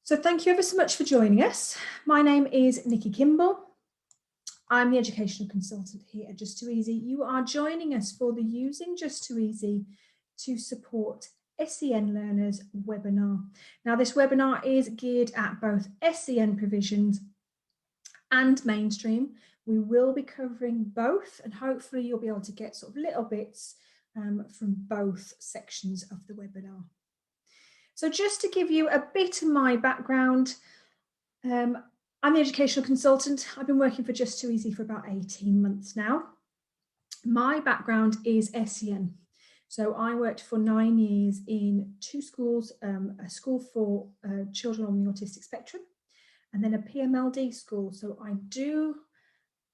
So thank you ever so much for joining us. My name is Nikki Kimball. I'm the educational consultant here at Just2easy. You are joining us for the Using Just2easy to Support SEN Learners webinar. Now this webinar is geared at both SEN provisions and mainstream. We will be covering both, and hopefully you'll be able to get sort of little bits from both sections of the webinar. So just to give you a bit of my background, I'm the educational consultant. I've been working for Just2easy for about 18 months now. My background is SEN. So I worked for 9 years in 2 schools, a school for children on the autistic spectrum, and then a PMLD school. So I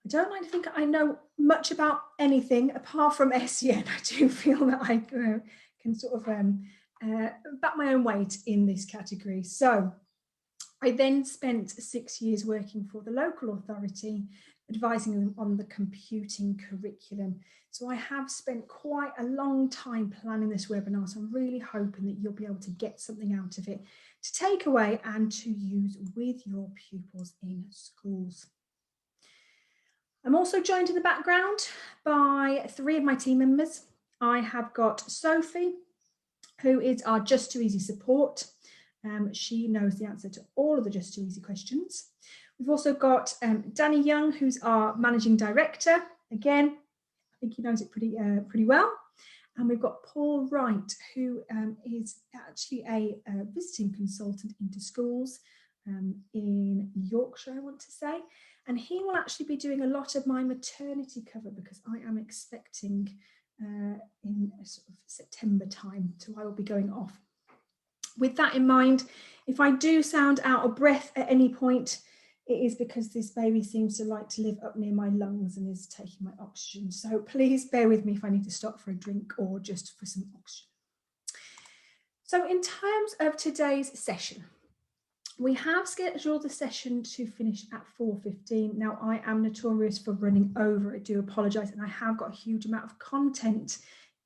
don't like to think I know much about anything apart from SEN. I do feel that I can sort of back my own weight in this category. So I then spent 6 years working for the local authority, advising them on the computing curriculum. So I have spent quite a long time planning this webinar, so I'm really hoping that you'll be able to get something out of it to take away and to use with your pupils in schools. I'm also joined in the background by 3 of my team members. I have got Sophie, who is our Just2easy support. She knows the answer to all of the Just2easy questions. We've also got Danny Young, who's our managing director. Again, I think he knows it pretty well. And we've got Paul Wright, who is actually a visiting consultant into schools in Yorkshire, I want to say. And he will actually be doing a lot of my maternity cover because I am expecting in a sort of September time, so I will be going off. With that in mind, if I do sound out of breath at any point, it is because this baby seems to like to live up near my lungs and is taking my oxygen. So please bear with me if I need to stop for a drink or just for some oxygen. So in terms of today's session, we have scheduled the session to finish at 4:15. Now, I am notorious for running over. I do apologise, and I have got a huge amount of content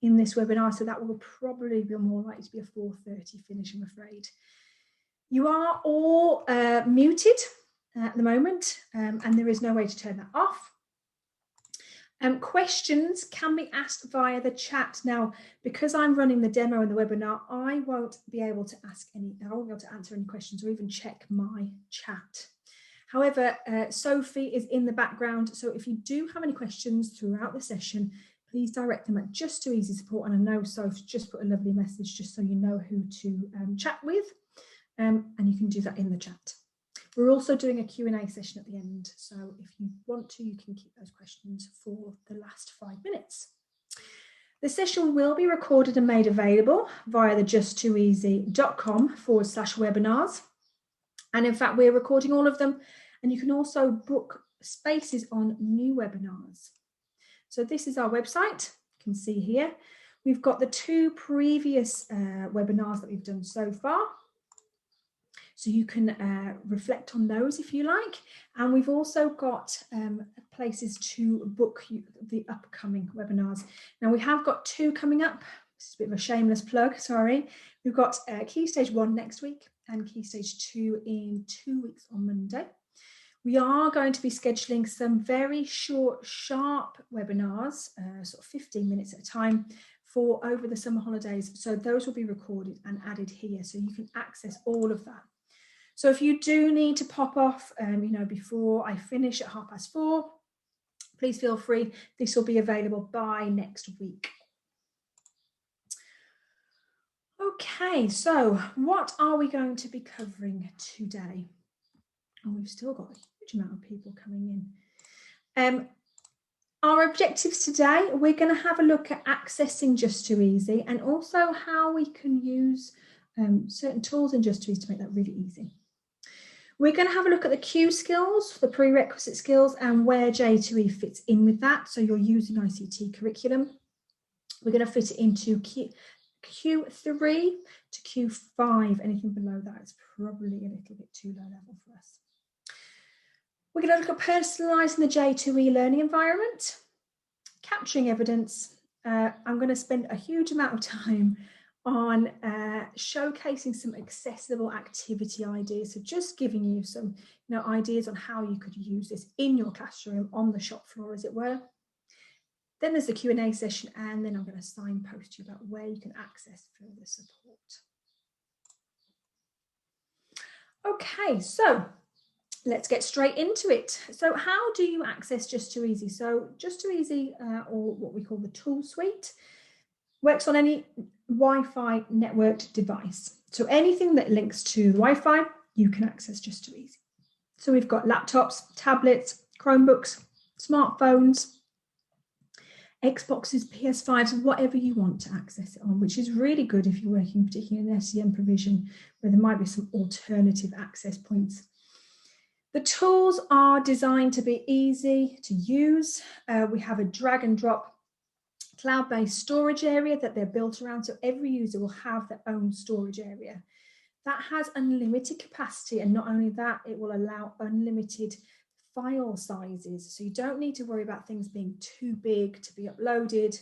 in this webinar, so that will probably be more likely to be a 4:30 finish, I'm afraid. You are all muted at the moment, and there is no way to turn that off. Questions can be asked via the chat. Now, because I'm running the demo and the webinar, I won't be able to answer any questions or even check my chat. However, Sophie is in the background, so if you do have any questions throughout the session, please direct them at Just2easy support. And I know Sophie just put a lovely message just so you know who to chat with, and you can do that in the chat. We're also doing a Q&A session at the end, so if you want to, you can keep those questions for the last 5 minutes. The session will be recorded and made available via the just2easy.com/webinars. And in fact, we're recording all of them, and you can also book spaces on new webinars. So this is our website, you can see here. We've got the 2 previous webinars that we've done so far. So you can reflect on those if you like. And we've also got places to book the upcoming webinars. Now we have got 2 coming up. This is a bit of a shameless plug, sorry. We've got Key Stage 1 next week and Key Stage 2 in 2 weeks on Monday. We are going to be scheduling some very short, sharp webinars, sort of 15 minutes at a time, for over the summer holidays. So those will be recorded and added here, so you can access all of that. So if you do need to pop off, before I finish at 4:30, please feel free. This will be available by next week. Okay, so what are we going to be covering today? Oh, we've still got a huge amount of people coming in. Our objectives today, we're going to have a look at accessing Just2easy and also how we can use certain tools in Just2easy to make that really easy. We're going to have a look at the Q skills, the prerequisite skills, and where J2E fits in with that. So you're using ICT curriculum. We're going to fit it into Q3 to Q5. Anything below that is probably a little bit too low level for us. We're going to look at personalising the J2E learning environment, capturing evidence. I'm going to spend a huge amount of time on showcasing some accessible activity ideas. So just giving you some ideas on how you could use this in your classroom on the shop floor, as it were. Then there's the Q&A session, and then I'm going to signpost you about where you can access further support. Okay, so let's get straight into it. So how do you access Just2easy? So Just2easy, or what we call the tool suite, works on any Wi-Fi networked device. So anything that links to Wi-Fi, you can access Just2easy. So we've got laptops, tablets, Chromebooks, smartphones, Xboxes, PS5s, whatever you want to access it on, which is really good if you're working particularly in SEN provision, where there might be some alternative access points. The tools are designed to be easy to use. We have a drag and drop cloud-based storage area that they're built around, so every user will have their own storage area. That has unlimited capacity, and not only that, it will allow unlimited file sizes, so you don't need to worry about things being too big to be uploaded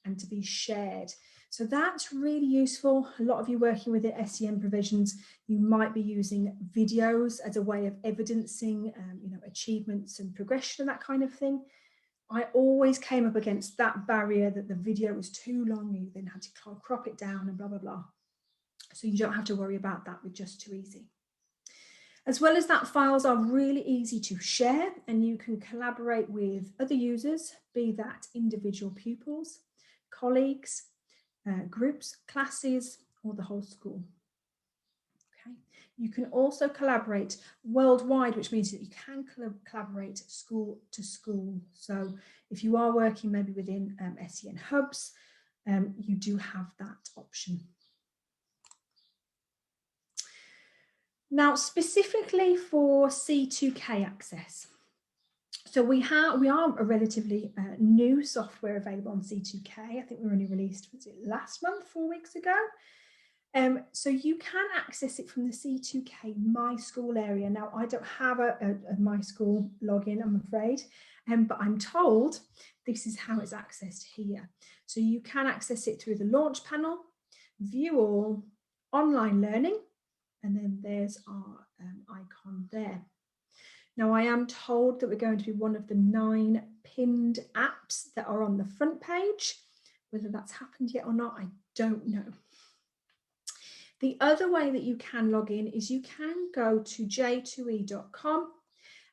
and to be shared. So that's really useful. A lot of you working with SEN provisions, you might be using videos as a way of evidencing achievements and progression and that kind of thing. I always came up against that barrier that the video was too long, you then had to crop it down and blah, blah, blah. So you don't have to worry about that with Just2easy. As well as that, files are really easy to share, and you can collaborate with other users, be that individual pupils, colleagues, groups, classes, or the whole school. Okay. You can also collaborate worldwide, which means that you can collaborate school to school. So if you are working maybe within SEN hubs, you do have that option. Now, specifically for C2K access, so we are a relatively new software available on C2K. I think we were only released, was it last month, 4 weeks ago? So you can access it from the C2K My School area. Now, I don't have a My School login, I'm afraid, but I'm told this is how it's accessed here. So you can access it through the launch panel, view all, online learning, and then there's our icon there. Now, I am told that we're going to be one of the 9 pinned apps that are on the front page. Whether that's happened yet or not, I don't know. The other way that you can log in is you can go to j2e.com,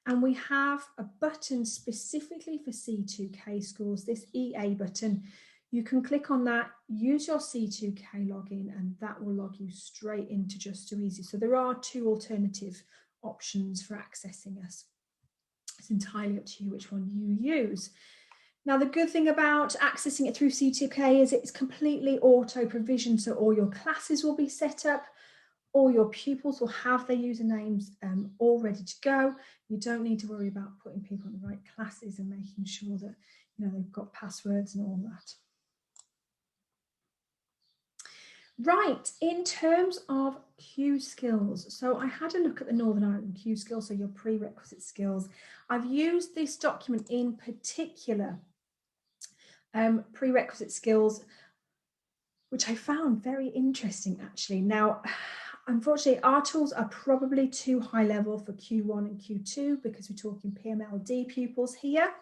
and we have a button specifically for C2K schools, this EA button. You can click on that, use your C2K login, and that will log you straight into Just2easy. So there are 2 alternative options for accessing us. It's entirely up to you which one you use. Now, the good thing about accessing it through C2K is it's completely auto-provisioned, so all your classes will be set up, all your pupils will have their usernames all ready to go. You don't need to worry about putting people in the right classes and making sure that they've got passwords and all that. Right, in terms of Q skills, so I had a look at the Northern Ireland Q skills, so your prerequisite skills. I've used this document in particular, prerequisite skills, which I found very interesting actually. Now, unfortunately, our tools are probably too high level for Q1 and Q2 because we're talking PMLD pupils here.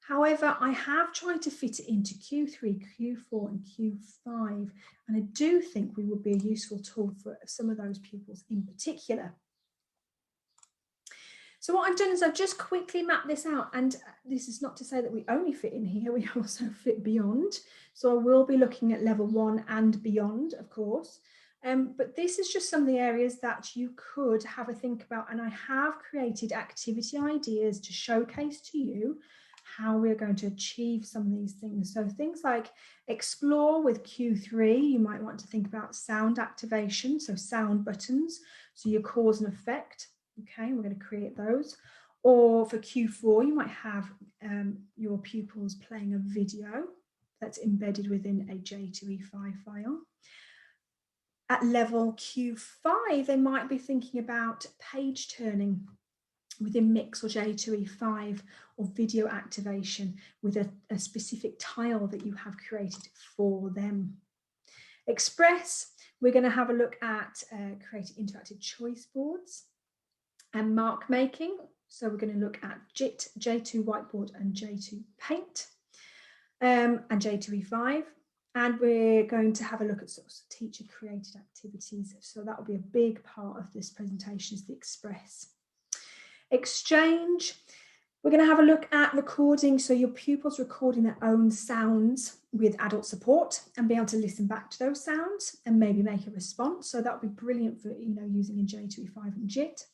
However, I have tried to fit it into Q3, Q4 and Q5, and I do think we would be a useful tool for some of those pupils in particular. So what I've done is I've just quickly mapped this out, and this is not to say that we only fit in here, we also fit beyond. So I will be looking at level 1 and beyond, of course. But this is just some of the areas that you could have a think about, and I have created activity ideas to showcase to you how we're going to achieve some of these things. So things like explore with Q3, you might want to think about sound activation, so sound buttons, so your cause and effect. Okay, we're going to create those. Or for Q4, you might have your pupils playing a video that's embedded within a J2E5 file. At level Q5, they might be thinking about page turning within Mix or J2E5, or video activation with a specific tile that you have created for them. Express, we're going to have a look at creating interactive choice boards and mark making. So we're going to look at JIT, J2 Whiteboard and J2 Paint and J2E5. And we're going to have a look at sort of teacher created activities. So that will be a big part of this presentation, is the Express. Exchange, we're going to have a look at recording. So your pupils recording their own sounds with adult support and be able to listen back to those sounds and maybe make a response. So that would be brilliant for, you know, using in J2E5 and JIT.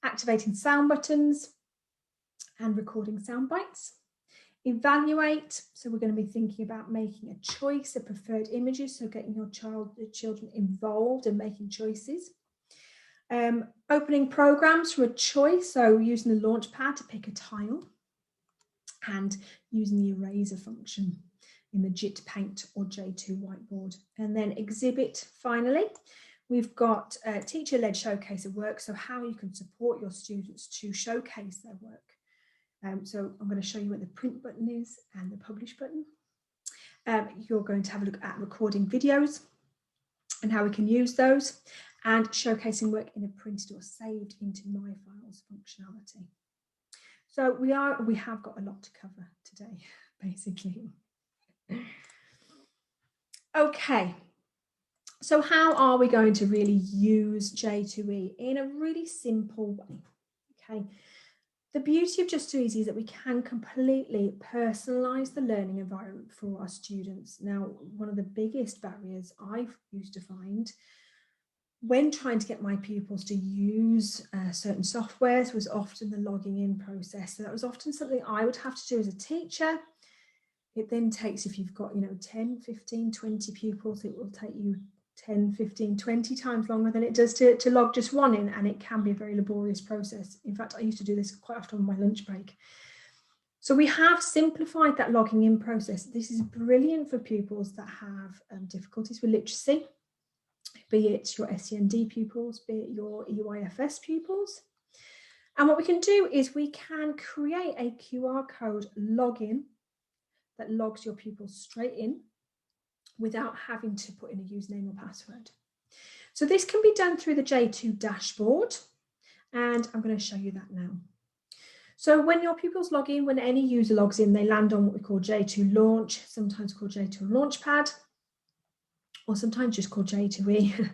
Activating sound buttons and recording sound bites. Evaluate, so we're going to be thinking about making a choice of preferred images, so getting your children involved and making choices. Opening programs for a choice, so using the launch pad to pick a tile and using the eraser function in the JIT Paint or J2 Whiteboard. And then exhibit, finally, we've got a teacher-led showcase of work, so how you can support your students to showcase their work. So I'm going to show you what the print button is and the publish button. You're going to have a look at recording videos and how we can use those, and showcasing work in a printed or saved into My Files functionality. So we have got a lot to cover today, basically. Okay, so how are we going to really use J2E in a really simple way? Okay. The beauty of Just2easy is that we can completely personalise the learning environment for our students. Now, one of the biggest barriers I've used to find when trying to get my pupils to use certain softwares was often the logging in process. So that was often something I would have to do as a teacher. It then takes, if you've got, 10, 15, 20 pupils, it will take you 10, 15, 20 times longer than it does to log just one in, and it can be a very laborious process. In fact, I used to do this quite often on my lunch break. So we have simplified that logging in process. This is brilliant for pupils that have difficulties with literacy, be it your SEND pupils, be it your EYFS pupils. And what we can do is we can create a QR code login that logs your pupils straight in without having to put in a username or password. So this can be done through the J2 dashboard, and I'm going to show you that now. So when your pupils log in, when any user logs in, they land on what we call J2 Launch, sometimes called J2 Launchpad, or sometimes just called J2E.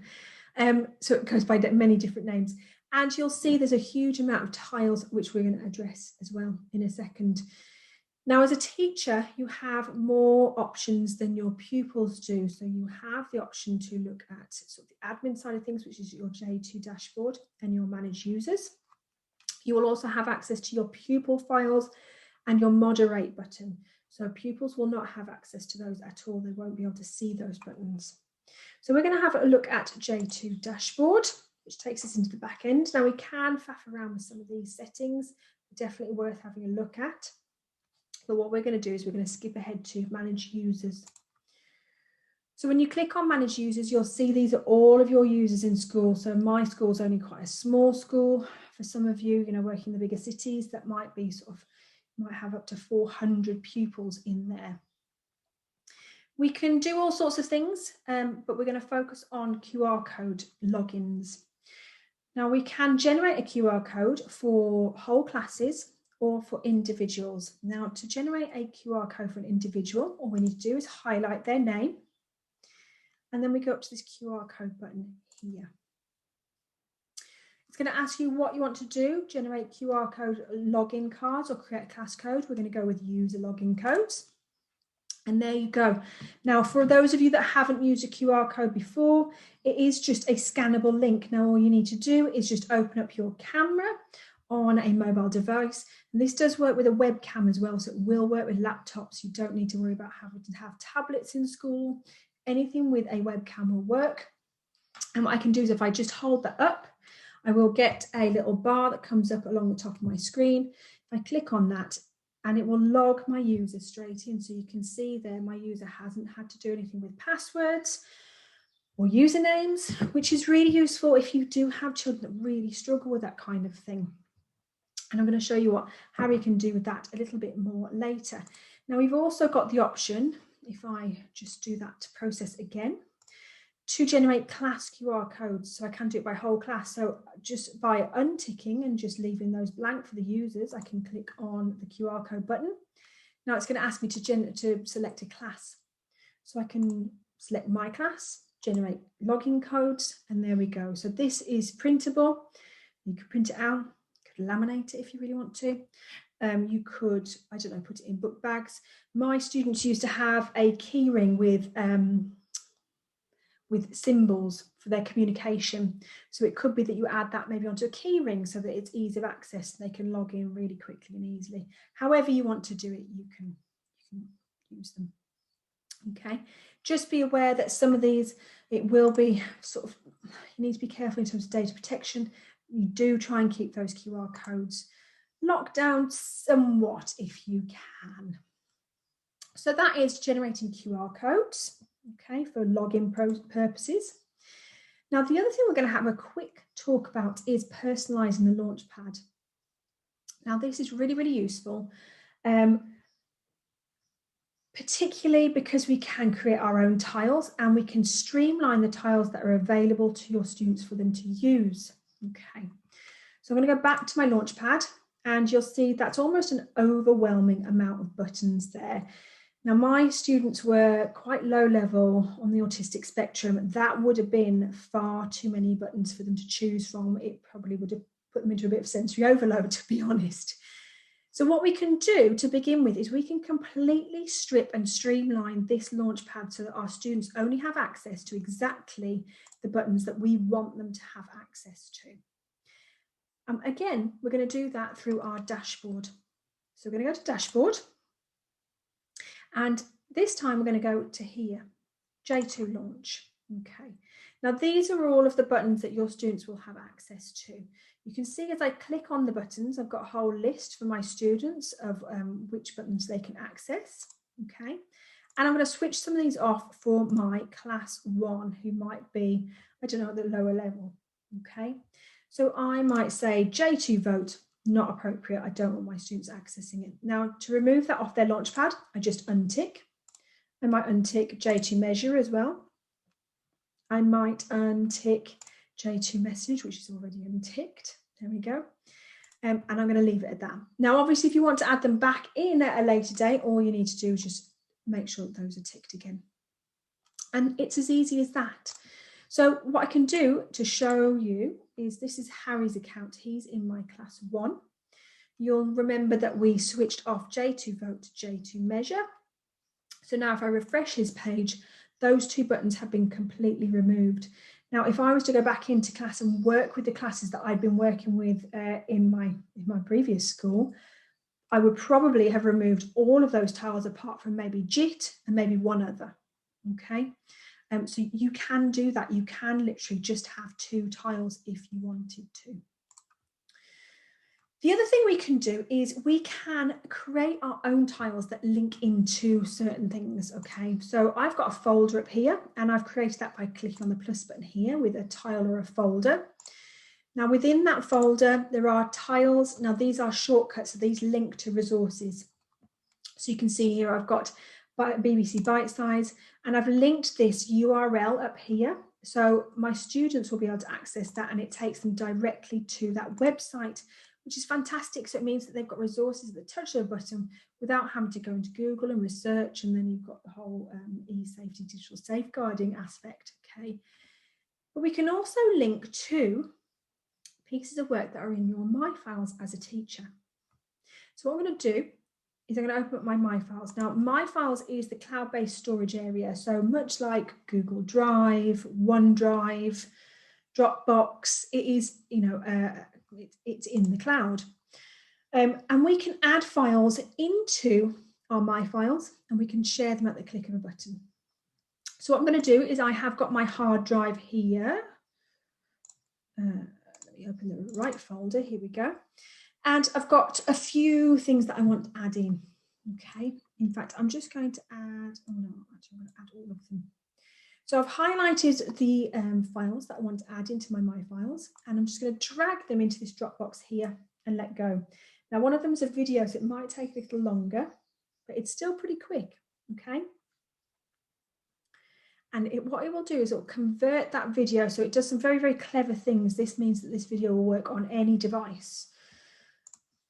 So it goes by many different names. And you'll see there's a huge amount of tiles, which we're going to address as well in a second. Now, as a teacher, you have more options than your pupils do. So you have the option to look at sort of the admin side of things, which is your J2 dashboard and your manage users. You will also have access to your pupil files and your moderate button. So pupils will not have access to those at all. They won't be able to see those buttons. So we're going to have a look at J2 dashboard, which takes us into the back end. Now we can faff around with some of these settings, definitely worth having a look at. But what we're going to do is we're going to skip ahead to manage users. So when you click on manage users, you'll see these are all of your users in school. So my school is only quite a small school. For some of you, working in the bigger cities, that might be might have up to 400 pupils in there. We can do all sorts of things, but we're going to focus on QR code logins. Now we can generate a QR code for whole classes or for individuals. Now, to generate a QR code for an individual, all we need to do is highlight their name, and then we go up to this QR code button here. It's going to ask you what you want to do, generate QR code login cards or create a class code. We're going to go with user login codes. And there you go. Now, for those of you that haven't used a QR code before, it is just a scannable link. Now, all you need to do is just open up your camera on a mobile device. And this does work with a webcam as well, so it will work with laptops. You don't need to worry about having to have tablets in school. Anything with a webcam will work. And what I can do is if I just hold that up, I will get a little bar that comes up along the top of my screen. If I click on that, and it will log my user straight in. So you can see there, my user hasn't had to do anything with passwords or usernames, which is really useful if you do have children that really struggle with that kind of thing. And I'm going to show you how we can do with that a little bit more later. Now, we've also got the option, if I just do that process again, to generate class QR codes. So I can do it by whole class. So just by unticking and just leaving those blank for the users, I can click on the QR code button. Now it's going to ask me to select a class. So I can select my class, generate login codes, and there we go. So this is printable. You could print it out, you could laminate it if you really want to. You could, I don't know, put it in book bags. My students used to have a key ring with symbols for their communication. So it could be that you add that maybe onto a key ring so that it's ease of access. They can log in really quickly and easily. However you want to do it, you can use them. Okay, just be aware that some of these, it will be sort of, you need to be careful in terms of data protection. You do try and keep those QR codes locked down somewhat if you can. So that is generating QR codes, okay, for login purposes. Now, the other thing we're going to have a quick talk about is personalizing the Launchpad. Now, this is really, really useful, particularly because we can create our own tiles and we can streamline the tiles that are available to your students for them to use. Okay, so I'm going to go back to my Launchpad and you'll see that's almost an overwhelming amount of buttons there. Now, my students were quite low level on the autistic spectrum. That would have been far too many buttons for them to choose from. It probably would have put them into a bit of sensory overload, to be honest. So what we can do to begin with is we can completely strip and streamline this Launchpad so that our students only have access to exactly the buttons that we want them to have access to. Again, we're going to do that through our dashboard. So we're going to go to dashboard. And this time we're going to go to here, J2 launch. Okay. Now these are all of the buttons that your students will have access to. You can see as I click on the buttons, I've got a whole list for my students of which buttons they can access. Okay. And I'm going to switch some of these off for my class 1 who might be, I don't know, at the lower level. Okay. So I might say J2 vote, not appropriate. I don't want my students accessing it. Now to remove that off their Launchpad, I just untick. I might untick J2 measure as well. I might untick J2 message, which is already unticked. There we go. And I'm going to leave it at that. Now, obviously, if you want to add them back in at a later date, all you need to do is just make sure that those are ticked again. And it's as easy as that. So what I can do to show you is this is Harry's account. He's in my class 1. You'll remember that we switched off J2 vote to J2 measure. So now if I refresh his page, those 2 buttons have been completely removed. Now, if I was to go back into class and work with the classes that I'd been working with in my previous school, I would probably have removed all of those tiles apart from maybe JIT and maybe one other. Okay. So you can do that. You can literally just have 2 tiles if you wanted to. The other thing we can do is we can create our own tiles that link into certain things, okay? So I've got a folder up here and I've created that by clicking on the plus button here with a tile or a folder. Now within that folder, there are tiles. Now these are shortcuts, so these link to resources. So you can see here I've got BBC Bite Size and I've linked this URL up here. So my students will be able to access that and it takes them directly to that website, which is fantastic. So it means that they've got resources at the touch of a button without having to go into Google and research. And then you've got the whole e-safety digital safeguarding aspect, okay? But we can also link to pieces of work that are in your My Files as a teacher. So what I'm going to do is I'm going to open up my My Files. Now, My Files is the cloud-based storage area. So much like Google Drive, OneDrive, Dropbox, it is, you know, it's in the cloud. And we can add files into our My Files and we can share them at the click of a button. So what I'm going to do is I have got my hard drive here. Let me open the right folder. Here we go. And I've got a few things that I want to add in. Okay. In fact, I'm just going to add, oh no, actually I'm going to add all of them. So I've highlighted the files that I want to add into my Files, and I'm just going to drag them into this Dropbox here and let go. Now, one of them is a video, so it might take a little longer, but it's still pretty quick, okay? And what it will do is it will convert that video. So it does some very, very clever things. This means that this video will work on any device.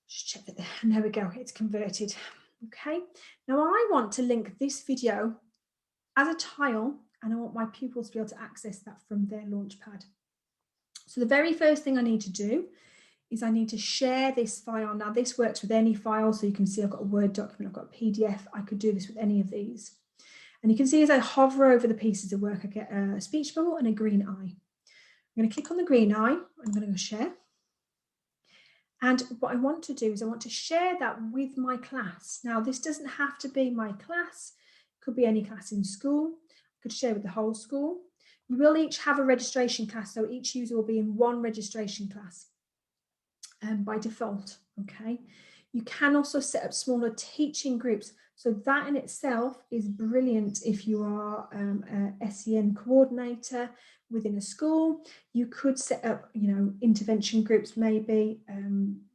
Just check that there. And there we go. It's converted. Okay. Now I want to link this video as a tile, and I want my pupils to be able to access that from their Launchpad. So the very first thing I need to do is I need to share this file. Now this works with any file. So you can see I've got a Word document, I've got a PDF. I could do this with any of these. And you can see as I hover over the pieces of work, I get a speech bubble and a green eye. I'm going to click on the green eye. I'm going to go share. And what I want to do is I want to share that with my class. Now, this doesn't have to be my class. It could be any class in school. I could share with the whole school. You will each have a registration class, so each user will be in one registration class by default, okay? You can also set up smaller teaching groups. So that in itself is brilliant if you are a SEN coordinator within a school. You could set up, intervention groups maybe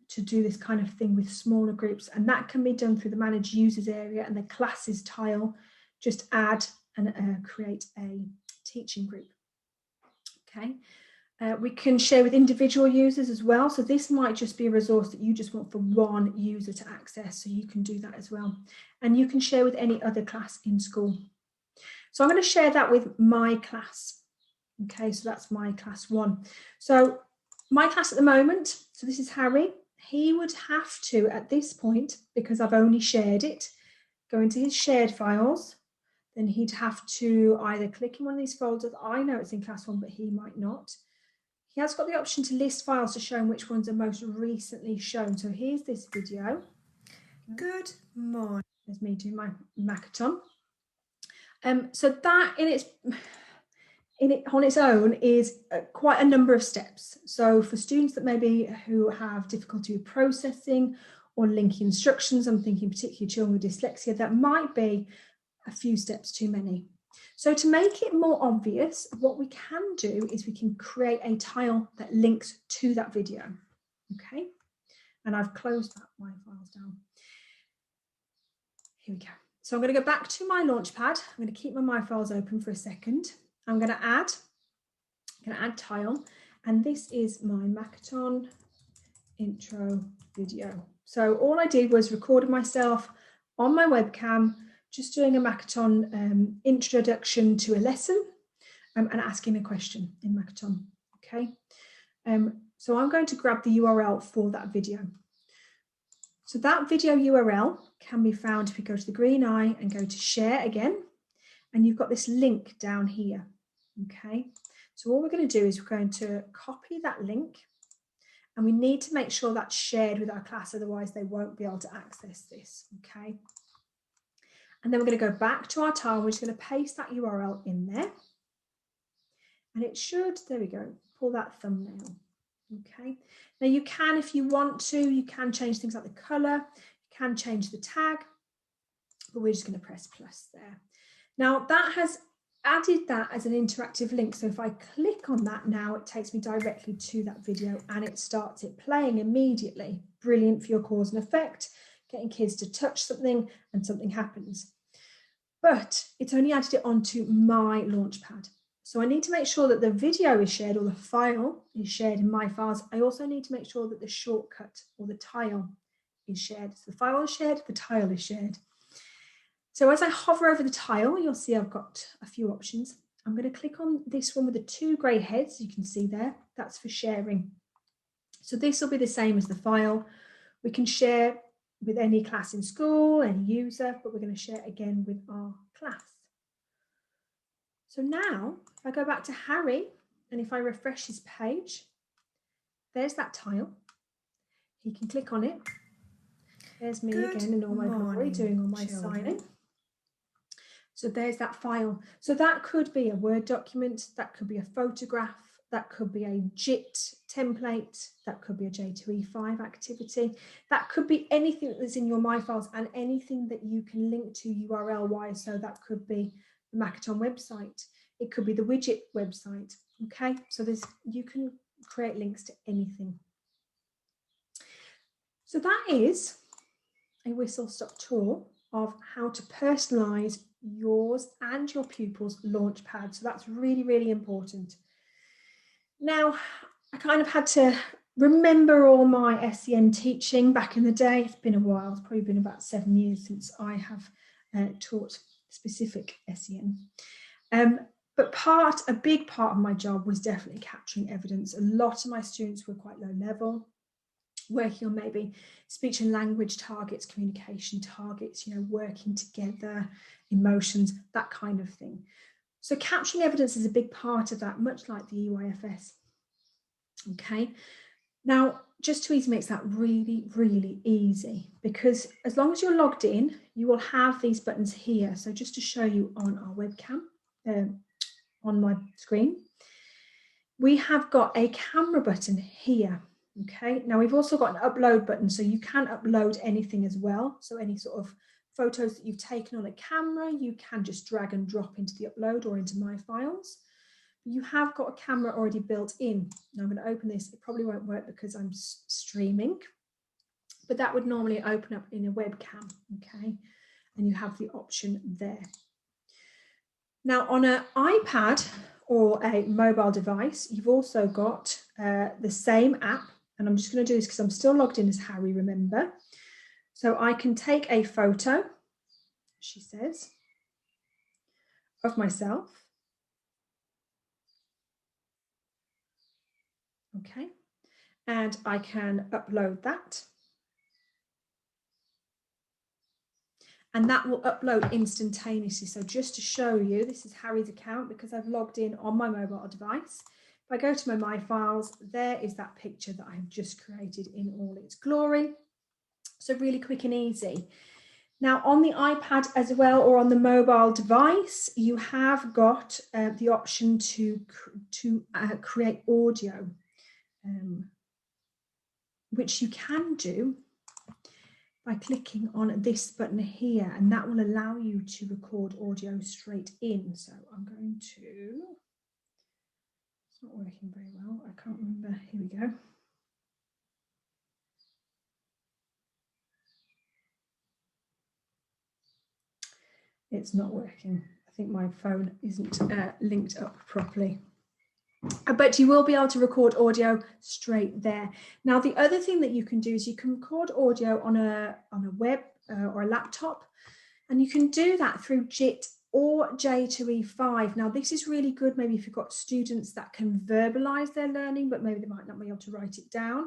to do this kind of thing with smaller groups. And that can be done through the manage users area and the classes tile. Just add and create a teaching group. Okay. We can share with individual users as well. So this might just be a resource that you just want for one user to access. So you can do that as well. And you can share with any other class in school. So I'm going to share that with my class. Okay, so that's my class 1. So my class at the moment, so this is Harry. He would have to, at this point, because I've only shared it, go into his shared files. Then he'd have to either click in one of these folders. I know it's in class 1, but he might not. He has got the option to list files to show him which ones are most recently shown. So here's this video. Good morning. There's me doing my Makaton. So that on its own is quite a number of steps. So for students that maybe who have difficulty with processing or linking instructions, I'm thinking particularly children with dyslexia, that might be a few steps too many. So to make it more obvious, what we can do is we can create a tile that links to that video. Okay, and I've closed my files down. Here we go. So I'm going to go back to my Launchpad. I'm going to keep my files open for a second. I'm going to add tile, and this is my Makaton intro video. So all I did was recorded myself on my webcam, just doing a Makaton introduction to a lesson and asking a question in Makaton, okay? So I'm going to grab the URL for that video. So that video URL can be found if you go to the green eye and go to share again, and you've got this link down here, okay? So all we're going to do is we're going to copy that link, and we need to make sure that's shared with our class, otherwise they won't be able to access this, okay? And then we're going to go back to our tile. We're just going to paste that URL in there. And it should, there we go, pull that thumbnail. Okay. Now you can, if you want to, you can change things like the color, you can change the tag, but we're just going to press plus there. Now that has added that as an interactive link. So if I click on that now, it takes me directly to that video and it starts it playing immediately. Brilliant for your cause and effect. Getting kids to touch something and something happens. But it's only added it onto my Launchpad. So I need to make sure that the video is shared or the file is shared in my files. I also need to make sure that the shortcut or the tile is shared. So the file is shared, the tile is shared. So as I hover over the tile, you'll see I've got a few options. I'm going to click on this one with the 2 grey heads, you can see there. That's for sharing. So this will be the same as the file. We can share with any class in school, any user, but we're going to share again with our class. So now, if I go back to Harry, and if I refresh his page, there's that tile. He can click on it. There's me again in all my glory, doing all my signing. So there's that file. So that could be a Word document, that could be a photograph, that could be a JIT template, that could be a J2E5 activity, that could be anything that's in your My Files and anything that you can link to URL-wise. So that could be the Makaton website, it could be the widget website, okay? So you can create links to anything. So that is a whistle-stop tour of how to personalize yours and your pupils' Launchpad. So that's really, really important. Now, I kind of had to remember all my SEN teaching back in the day. It's been a while. It's probably been about 7 years since I have taught specific SEN. But a big part of my job was definitely capturing evidence. A lot of my students were quite low level, working on maybe speech and language targets, communication targets, working together, emotions, that kind of thing. So capturing evidence is a big part of that, much like the EYFS. Okay, now Just2easy makes that really, really easy, because as long as you're logged in, you will have these buttons here. So just to show you on our webcam, on my screen, we have got a camera button here. Okay, now we've also got an upload button, so you can upload anything as well. So any sort of photos that you've taken on a camera, you can just drag and drop into the upload or into My Files. You have got a camera already built in. Now I'm going to open this. It probably won't work because I'm streaming, but that would normally open up in a webcam, okay? And you have the option there. Now on an iPad or a mobile device, you've also got the same app, and I'm just going to do this because I'm still logged in as Harry, remember. So I can take a photo, she says, of myself. Okay, and I can upload that. And that will upload instantaneously. So just to show you, this is Harry's account because I've logged in on my mobile device. If I go to my Files, there is that picture that I have just created in all its glory. So really quick and easy. Now on the iPad as well, or on the mobile device, you have got the option to create audio, which you can do by clicking on this button here, and that will allow you to record audio straight in. So I'm going to, it's not working very well, I can't remember, here we go. It's not working. I think my phone isn't linked up properly. But you will be able to record audio straight there. Now, the other thing that you can do is you can record audio on a web or a laptop, and you can do that through JIT or J2E5. Now, this is really good maybe if you've got students that can verbalize their learning, but maybe they might not be able to write it down.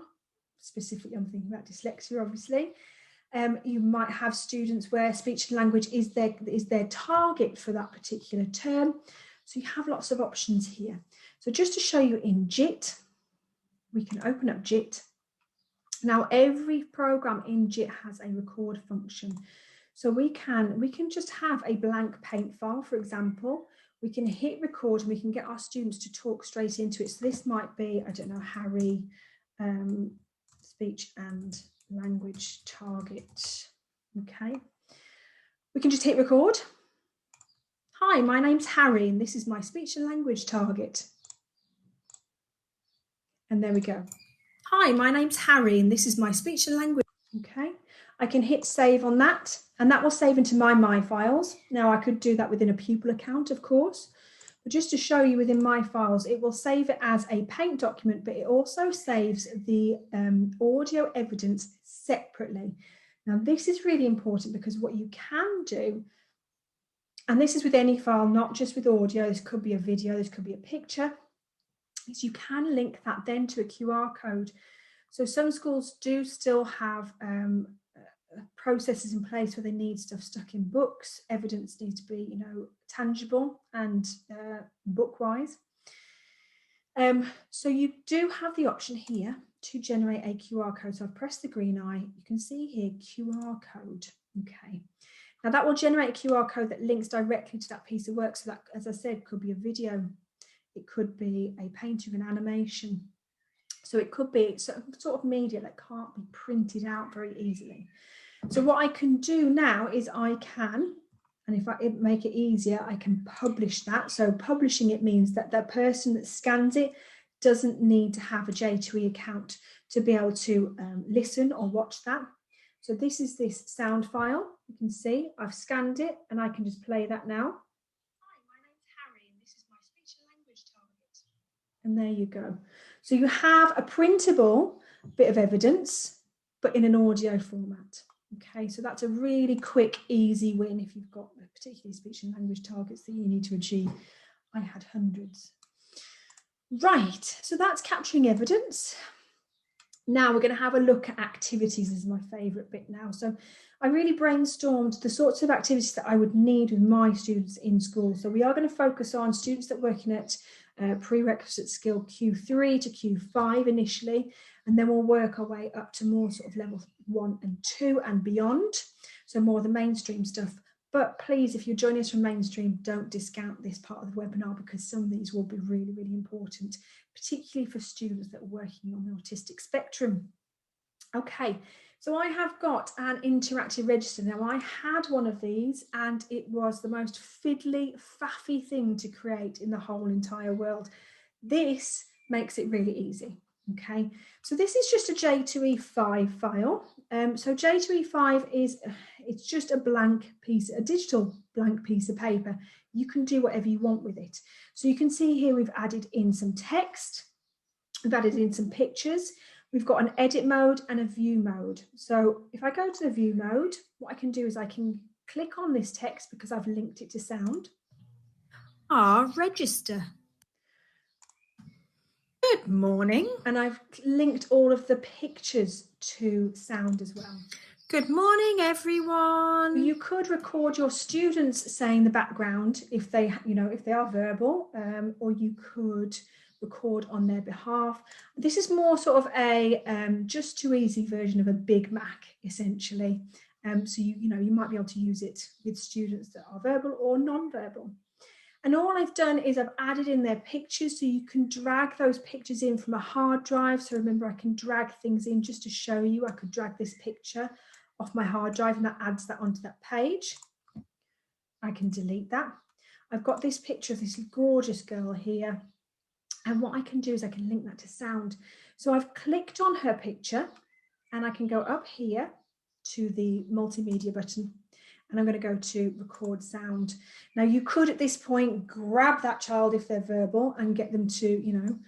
Specifically, I'm thinking about dyslexia, obviously. You might have students where speech and language is their target for that particular term. So you have lots of options here. So just to show you in JIT, we can open up JIT. Now every program in JIT has a record function. So we can just have a blank paint file, for example. We can hit record and we can get our students to talk straight into it. So this might be, I don't know, Harry, speech and language target. Okay. We can just hit record. Hi, my name's Harry and this is my speech and language target. And there we go. Hi, my name's Harry and this is my speech and language. Okay, I can hit save on that and that will save into my files. Now I could do that within a pupil account, of course, but just to show you within my files, it will save it as a paint document, but it also saves the audio evidence separately. Now this is really important because what you can do, and this is with any file, not just with audio, this could be a video, this could be a picture, is you can link that then to a QR code. So some schools do still have processes in place where they need stuff stuck in books. Evidence needs to be, tangible and book-wise. So you do have the option here to generate a QR code. So I've pressed the green eye. You can see here QR code. Okay. Now that will generate a QR code that links directly to that piece of work. So that, as I said, could be a video. It could be a painting, an animation. So it could be sort of media that can't be printed out very easily. So what I can do now is I can, and if I make it easier, I can publish that. So publishing it means that the person that scans it doesn't need to have a J2E account to be able to listen or watch that. So this is this sound file. You can see I've scanned it and I can just play that now. Hi, my name's Harry and this is my speech and language target. And there you go. So you have a printable bit of evidence, but in an audio format. Okay, so that's a really quick, easy win if you've got particularly speech and language targets that you need to achieve. I had hundreds. Right, so that's capturing evidence. Now we're going to have a look at activities. This is my favourite bit now. So I really brainstormed the sorts of activities that I would need with my students in school. So we are going to focus on students that are working at prerequisite skill Q3 to Q5 initially, and then we'll work our way up to more sort of level 1 and 2 and beyond. So more of the mainstream stuff. But please, if you're joining us from mainstream, don't discount this part of the webinar because some of these will be really, really important, particularly for students that are working on the autistic spectrum. Okay, so I have got an interactive register. Now, I had one of these and it was the most fiddly, faffy thing to create in the whole entire world. This makes it really easy. Okay, so this is just a J2E5 file. So J2E5 is, it's just a blank piece, a digital blank piece of paper. You can do whatever you want with it. So you can see here we've added in some text, we've added in some pictures, we've got an edit mode and a view mode. So if I go to the view mode, what I can do is I can click on this text because I've linked it to sound. Register. Good morning. And I've linked all of the pictures to sound as well. Good morning, everyone. You could record your students saying the background if they, if they are verbal, or you could record on their behalf. This is more sort of a Just2easy version of a Big Mac, essentially. So you might be able to use it with students that are verbal or non-verbal. And all I've done is I've added in their pictures, so you can drag those pictures in from a hard drive. So remember, I can drag things in just to show you. I could drag this picture off my hard drive and that adds that onto that page. I can delete that. I've got this picture of this gorgeous girl here. And what I can do is I can link that to sound. So I've clicked on her picture and I can go up here to the multimedia button. And I'm going to go to record sound. Now you could at this point grab that child if they're verbal and get them to,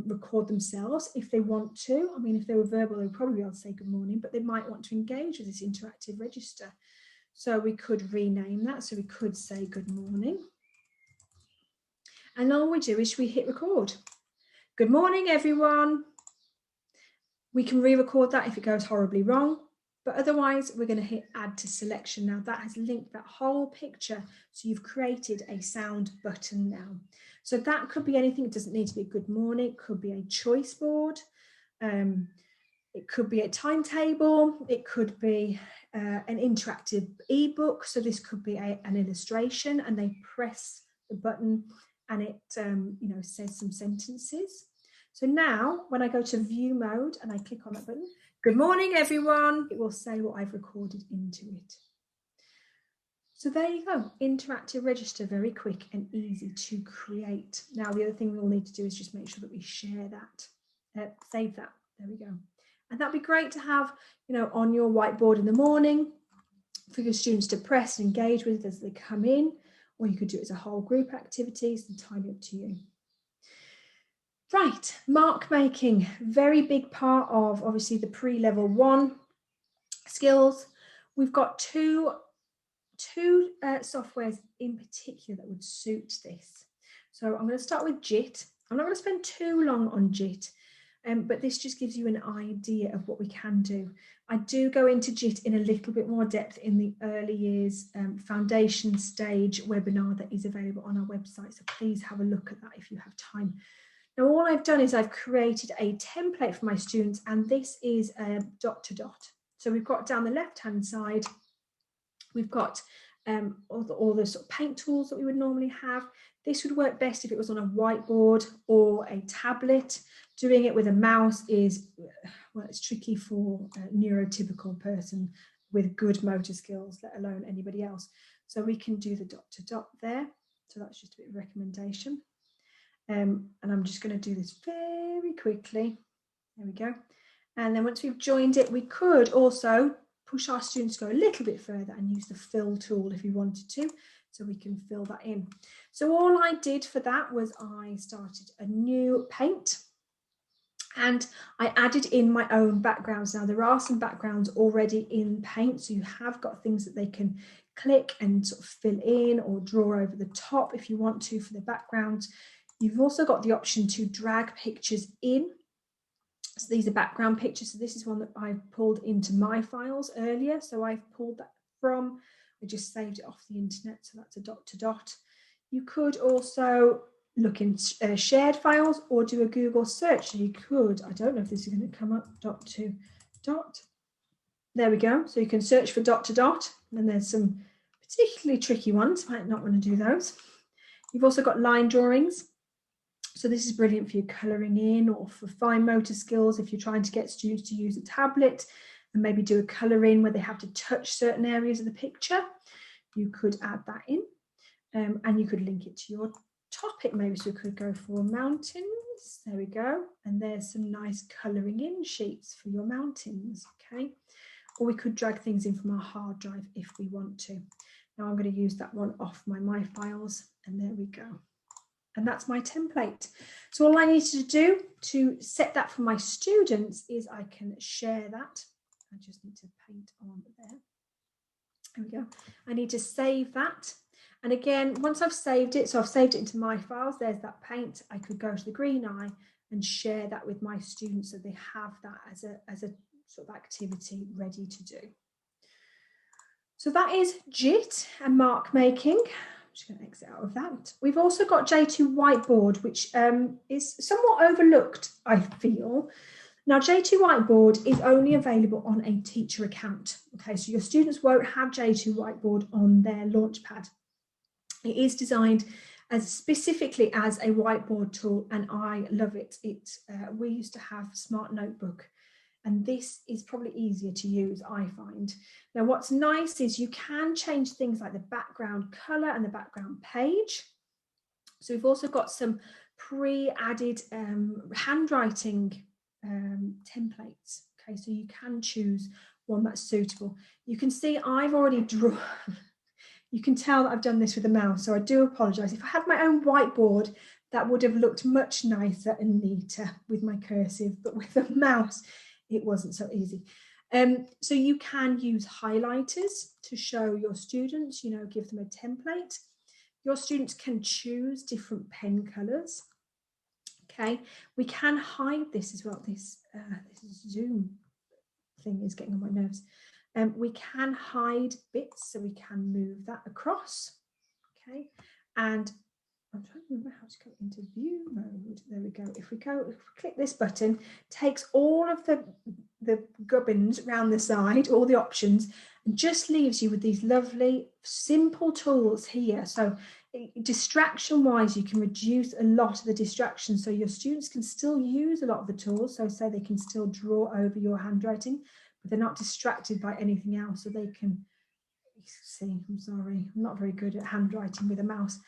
record themselves if they want to. I mean, if they were verbal, they would probably be able to say good morning, but they might want to engage with this interactive register. So we could rename that. So we could say good morning. And all we do is we hit record. Good morning, everyone. We can re-record that if it goes horribly wrong. But otherwise, we're going to hit add to selection. Now that has linked that whole picture. So you've created a sound button now. So that could be anything. It doesn't need to be a good morning. It could be a choice board. It could be a timetable. It could be an interactive ebook. So this could be an illustration and they press the button and it says some sentences. So now when I go to view mode and I click on that button, good morning, everyone. It will say what I've recorded into it. So there you go, interactive register, very quick and easy to create. Now, the other thing we'll need to do is just make sure that we share that, save that, there we go. And that'd be great to have, on your whiteboard in the morning for your students to press and engage with as they come in, or you could do it as a whole group activity, it's entirely up to you. Right, mark making, very big part of obviously the pre-level 1 skills. We've got two softwares in particular that would suit this. So I'm going to start with JIT. I'm not going to spend too long on JIT, but this just gives you an idea of what we can do. I do go into JIT in a little bit more depth in the early years foundation stage webinar that is available on our website. So please have a look at that if you have time. Now, all I've done is I've created a template for my students, and this is dot to dot. So we've got down the left-hand side, we've got all the sort of paint tools that we would normally have. This would work best if it was on a whiteboard or a tablet. Doing it with a mouse is, well, it's tricky for a neurotypical person with good motor skills, let alone anybody else. So we can do the dot to dot there. So that's just a bit of recommendation. And I'm just going to do this very quickly. There we go. And then once we've joined it, we could also push our students to go a little bit further and use the fill tool if you wanted to, so we can fill that in. So all I did for that was I started a new paint and I added in my own backgrounds. Now there are some backgrounds already in paint, so you have got things that they can click and sort of fill in or draw over the top if you want to for the background. You've also got the option to drag pictures in. So these are background pictures. So this is one that I pulled into my files earlier. So I've pulled that from, I just saved it off the internet. So that's a dot to dot. You could also look in shared files or do a Google search. So you could, I don't know if this is going to come up, dot to dot. There we go. So you can search for dot to dot. And there's some particularly tricky ones. Might not want to do those. You've also got line drawings. So this is brilliant for your colouring in or for fine motor skills if you're trying to get students to use a tablet and maybe do a colour in where they have to touch certain areas of the picture. You could add that in and you could link it to your topic maybe. So we could go for mountains. There we go. And there's some nice colouring in sheets for your mountains. Okay. Or we could drag things in from our hard drive if we want to. Now I'm going to use that one off my files and there we go. And that's my template. So all I need to do to set that for my students is I can share that. I just need to paint on there. There we go. I need to save that. And again, once I've saved it, so I've saved it into my files, there's that paint. I could go to the green eye and share that with my students so they have that as a sort of activity ready to do. So that is JIT and mark making. Just going to exit out of that. We've also got J2 Whiteboard, which is somewhat overlooked, I feel. Now, J2 Whiteboard is only available on a teacher account. Okay, so your students won't have J2 Whiteboard on their Launchpad. It is designed as specifically as a whiteboard tool, and I love it. We used to have Smart Notebook, and this is probably easier to use, I find. Now, what's nice is you can change things like the background color and the background page. So we've also got some pre-added handwriting templates. Okay, so you can choose one that's suitable. You can see I've already drawn. You can tell that I've done this with a mouse, so I do apologize. If I had my own whiteboard, that would have looked much nicer and neater with my cursive, but with a mouse, it wasn't so easy. So you can use highlighters to show your students, you know, give them a template. Your students can choose different pen colors. Okay, we can hide this as well. This Zoom thing is getting on my nerves. We can hide bits, so we can move that across. Okay, and I'm trying to remember how to go into view mode. There we go. If we click this button, takes all of the gubbins around the side, all the options, and just leaves you with these lovely, simple tools here. So distraction-wise, you can reduce a lot of the distractions. So your students can still use a lot of the tools. So say they can still draw over your handwriting, but they're not distracted by anything else. So they can see, I'm sorry, I'm not very good at handwriting with a mouse.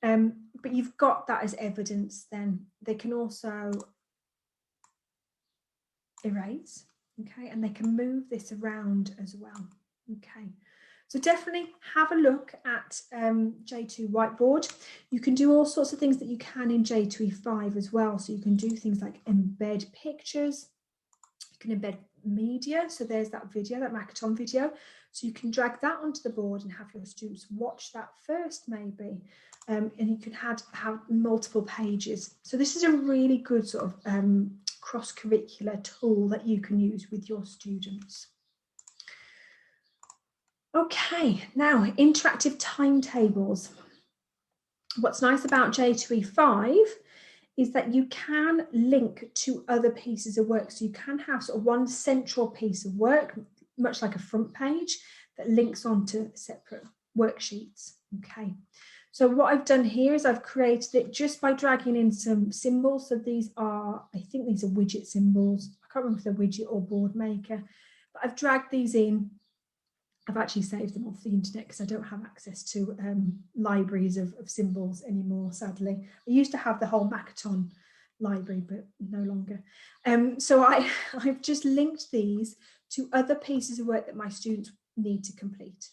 But you've got that as evidence. Then they can also erase, okay, and they can move this around as well. Okay, so definitely have a look at J2 Whiteboard. You can do all sorts of things that you can in J2E5 as well. So you can do things like embed pictures, you can embed media. So there's that video, that Makaton video. So you can drag that onto the board and have your students watch that first maybe. And you can have multiple pages. So this is a really good sort of cross-curricular tool that you can use with your students. Okay, now interactive timetables. What's nice about J2E5 is that you can link to other pieces of work. So you can have sort of one central piece of work, much like a front page, that links onto separate worksheets. Okay, so what I've done here is I've created it just by dragging in some symbols. So these are, I think these are widget symbols. I can't remember if they're widget or board maker, but I've dragged these in. I've actually saved them off the internet because I don't have access to libraries of symbols anymore, sadly. I used to have the whole Makaton library, but no longer. So I've just linked these to other pieces of work that my students need to complete.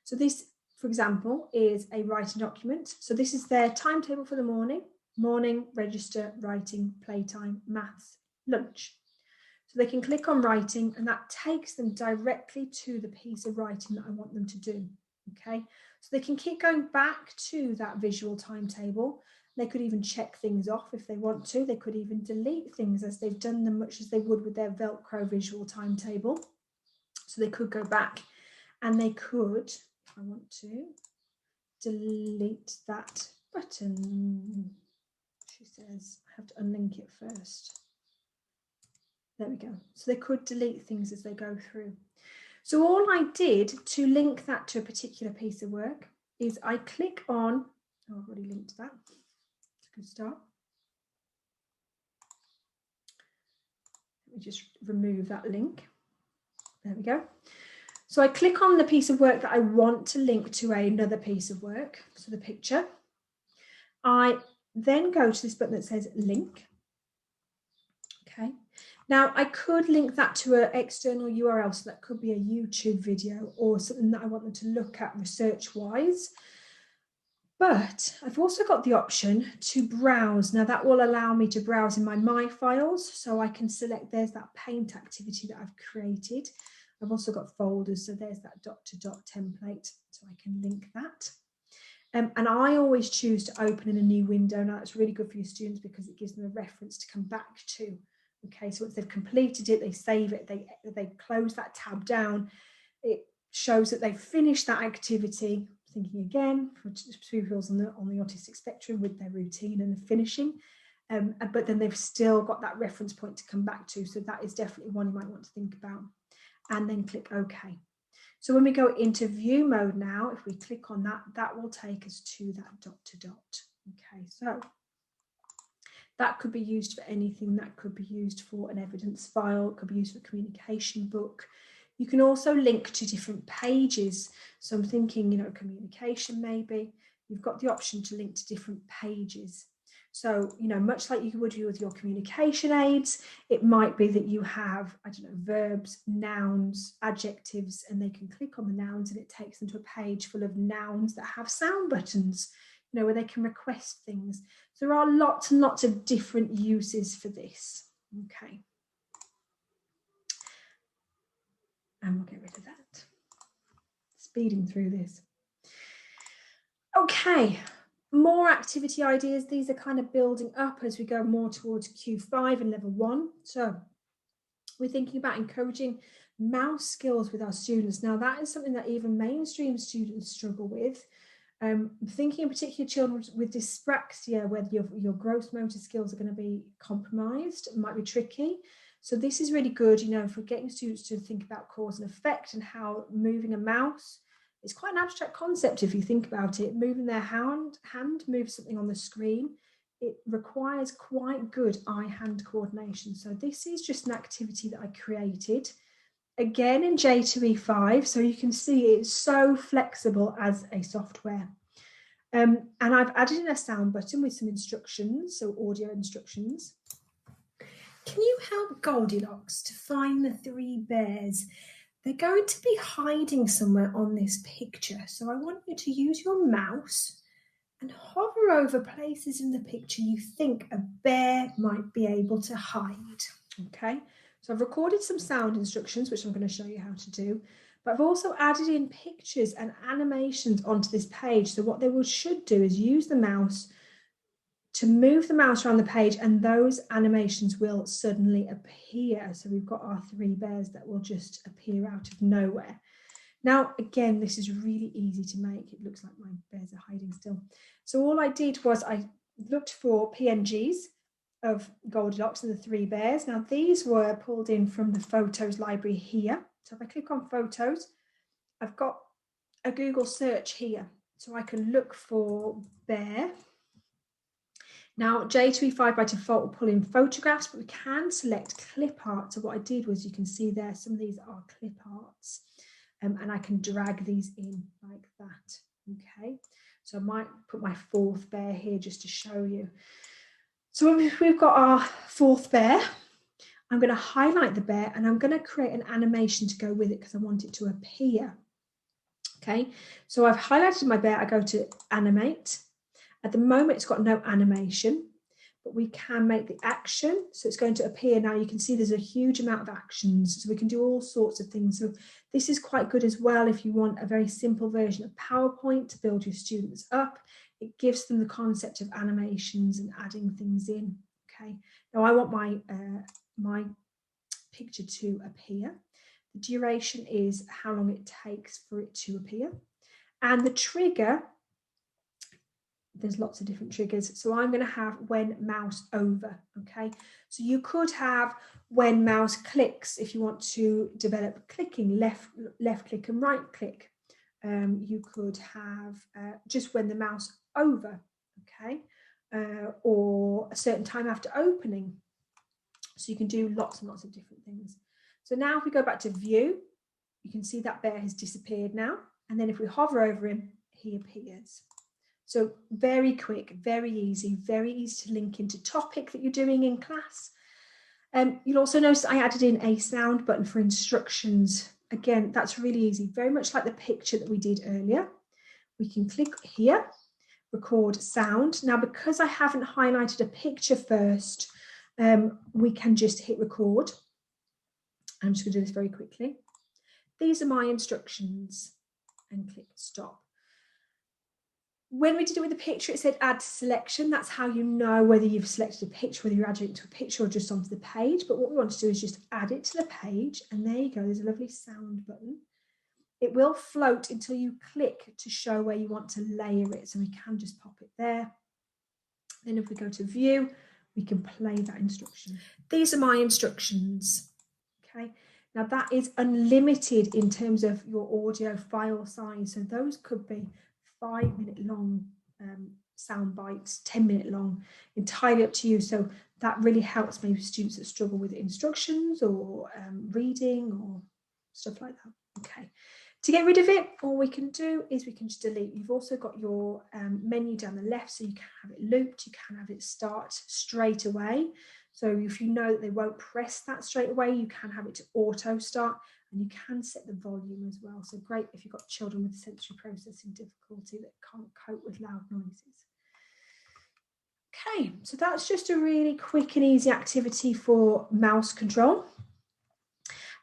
So this, for example, is a writing document. So this is their timetable for the morning, register, writing, playtime, maths, lunch. So they can click on writing and that takes them directly to the piece of writing that I want them to do. Okay, so they can keep going back to that visual timetable. They could even check things off if they want to. They could even delete things as they've done them, much as they would with their Velcro visual timetable. So they could go back and they could, if I want to, delete that button. She says I have to unlink it first. There we go. So they could delete things as they go through. So all I did to link that to a particular piece of work is I click on, oh, I've already linked that. It's a good start. Let me just remove that link. There we go. So I click on the piece of work that I want to link to another piece of work, so the picture. I then go to this button that says link. Okay. Now I could link that to an external URL, so that could be a YouTube video or something that I want them to look at research-wise. But I've also got the option to browse. Now that will allow me to browse in my files, so I can select, there's that paint activity that I've created. I've also got folders, so there's that dot-to-dot template, so I can link that. And I always choose to open in a new window. Now that's really good for your students because it gives them a reference to come back to. Okay, so once they've completed it, they save it, they close that tab down. It shows that they've finished that activity. Thinking again for pupils on the autistic spectrum with their routine and the finishing, but then they've still got that reference point to come back to. So that is definitely one you might want to think about. And then click OK. So when we go into view mode now, if we click on that, that will take us to that dot-to-dot. Okay, so that could be used for anything. That could be used for an evidence file. It could be used for a communication book. You can also link to different pages. So I'm thinking, you know, communication maybe. You've got the option to link to different pages. So, you know, much like you would do with your communication aids, it might be that you have, I don't know, verbs, nouns, adjectives, and they can click on the nouns and it takes them to a page full of nouns that have sound buttons, you know, where they can request things. So there are lots and lots of different uses for this. Okay. And we'll get rid of that. Speeding through this. Okay, more activity ideas. These are kind of building up as we go more towards Q5 and level 1. So we're thinking about encouraging mouse skills with our students. Now that is something that even mainstream students struggle with. Thinking in particular children with dyspraxia, where your gross motor skills are going to be compromised, it might be tricky. So this is really good, you know, for getting students to think about cause and effect and how moving a mouse is quite an abstract concept if you think about it. Moving their hand moves something on the screen. It requires quite good eye-hand coordination. So this is just an activity that I created, again in J2E5. So you can see it's so flexible as a software. And I've added in a sound button with some instructions, so audio instructions. Can you help Goldilocks to find the 3 bears? They're going to be hiding somewhere on this picture. So I want you to use your mouse and hover over places in the picture you think a bear might be able to hide. Okay, so I've recorded some sound instructions, which I'm going to show you how to do. But I've also added in pictures and animations onto this page. So what they should do is use the mouse to move the mouse around the page and those animations will suddenly appear. So we've got our 3 bears that will just appear out of nowhere. Now, again, this is really easy to make. It looks like my bears are hiding still. So all I did was I looked for PNGs of Goldilocks and the 3 bears. Now these were pulled in from the photos library here. So if I click on photos, I've got a Google search here. So I can look for bear. Now, J2E5 by default will pull in photographs, but we can select clip art. So what I did was, you can see there, some of these are clip arts, and I can drag these in like that. Okay, so I might put my 4th bear here just to show you. So we've got our 4th bear. I'm going to highlight the bear and I'm going to create an animation to go with it because I want it to appear. Okay, so I've highlighted my bear. I go to animate. At the moment, it's got no animation, but we can make the action. So it's going to appear now. You can see there's a huge amount of actions. So we can do all sorts of things. So this is quite good as well if you want a very simple version of PowerPoint to build your students up. It gives them the concept of animations and adding things in. Okay, now I want my picture to appear. The duration is how long it takes for it to appear. And the trigger, there's lots of different triggers. So I'm going to have when mouse over. Okay, so you could have when mouse clicks if you want to develop clicking, left click and right click. You could have just when the mouse over, okay, or a certain time after opening. So you can do lots and lots of different things. So now if we go back to view, you can see that bear has disappeared now. And then if we hover over him, he appears. So very quick, very easy to link into topic that you're doing in class. You'll also notice I added in a sound button for instructions. Again, that's really easy, very much like the picture that we did earlier. We can click here, record sound. Now, because I haven't highlighted a picture first, we can just hit record. I'm just going to do this very quickly. These are my instructions and click stop. When we did it with the picture, it said add to selection. That's how you know whether you've selected a picture, whether you're adding it to a picture or just onto the page. But what we want to do is just add it to the page. And there you go. There's a lovely sound button. It will float until you click to show where you want to layer it. So we can just pop it there. Then if we go to view, we can play that instruction. These are my instructions. Okay. Now that is unlimited in terms of your audio file size. So those could be 5-minute long sound bites, 10-minute long, entirely up to you. So that really helps maybe students that struggle with instructions or reading or stuff like that. Okay. To get rid of it, all we can do is we can just delete. You've also got your menu down the left, so you can have it looped, you can have it start straight away. So if you know that they won't press that straight away, you can have it to auto start, and you can set the volume as well. So great if you've got children with sensory processing difficulty that can't cope with loud noises. Okay, so that's just a really quick and easy activity for mouse control.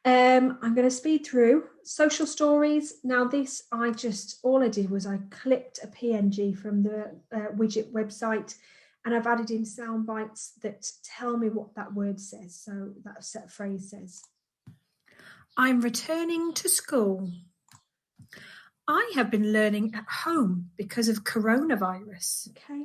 I'm going to speed through social stories. Now this, all I did was I clipped a PNG from the widget website, and I've added in sound bites that tell me what that word says. So that set phrase says, I'm returning to school. I have been learning at home because of coronavirus. Okay,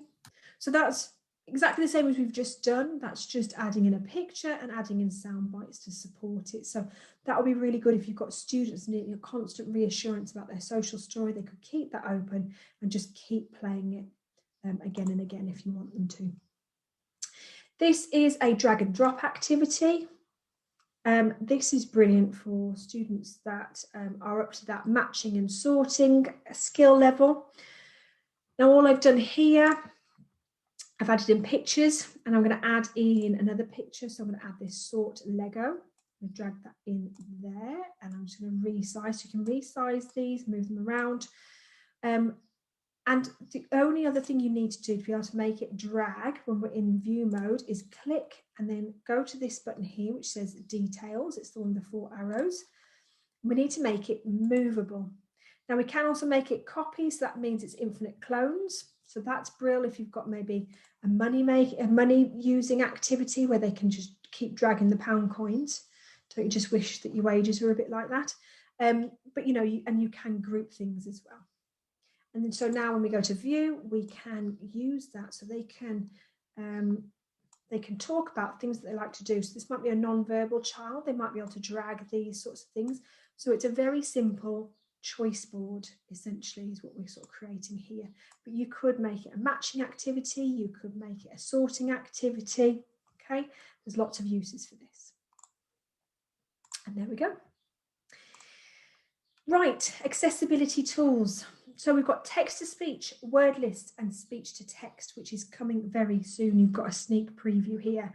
so that's exactly the same as we've just done. That's just adding in a picture and adding in sound bites to support it. So that will be really good if you've got students needing a constant reassurance about their social story. They could keep that open and just keep playing it again and again if you want them to. This is a drag and drop activity. This is brilliant for students that are up to that matching and sorting skill level. Now all I've done here, I've added in pictures, and I'm going to add in another picture. So I'm going to add this sort Lego and drag that in there, and I'm just going to resize. You can resize these, move them around. And the only other thing you need to do to be able to make it drag when we're in view mode is click and then go to this button here, which says details. It's the one with the 4 arrows. We need to make it movable. Now we can also make it copy, so that means it's infinite clones. So that's brilliant if you've got maybe a money using activity where they can just keep dragging the pound coins. Don't you just wish that your wages were a bit like that? But you know, you can group things as well. And then so now when we go to view, we can use that so they can talk about things that they like to do. So this might be a non-verbal child. They might be able to drag these sorts of things. So it's a very simple choice board, essentially, is what we're sort of creating here. But you could make it a matching activity. You could make it a sorting activity. Okay, there's lots of uses for this. And there we go. Right, accessibility tools. So we've got text-to-speech, word list, and speech-to-text, which is coming very soon. You've got a sneak preview here.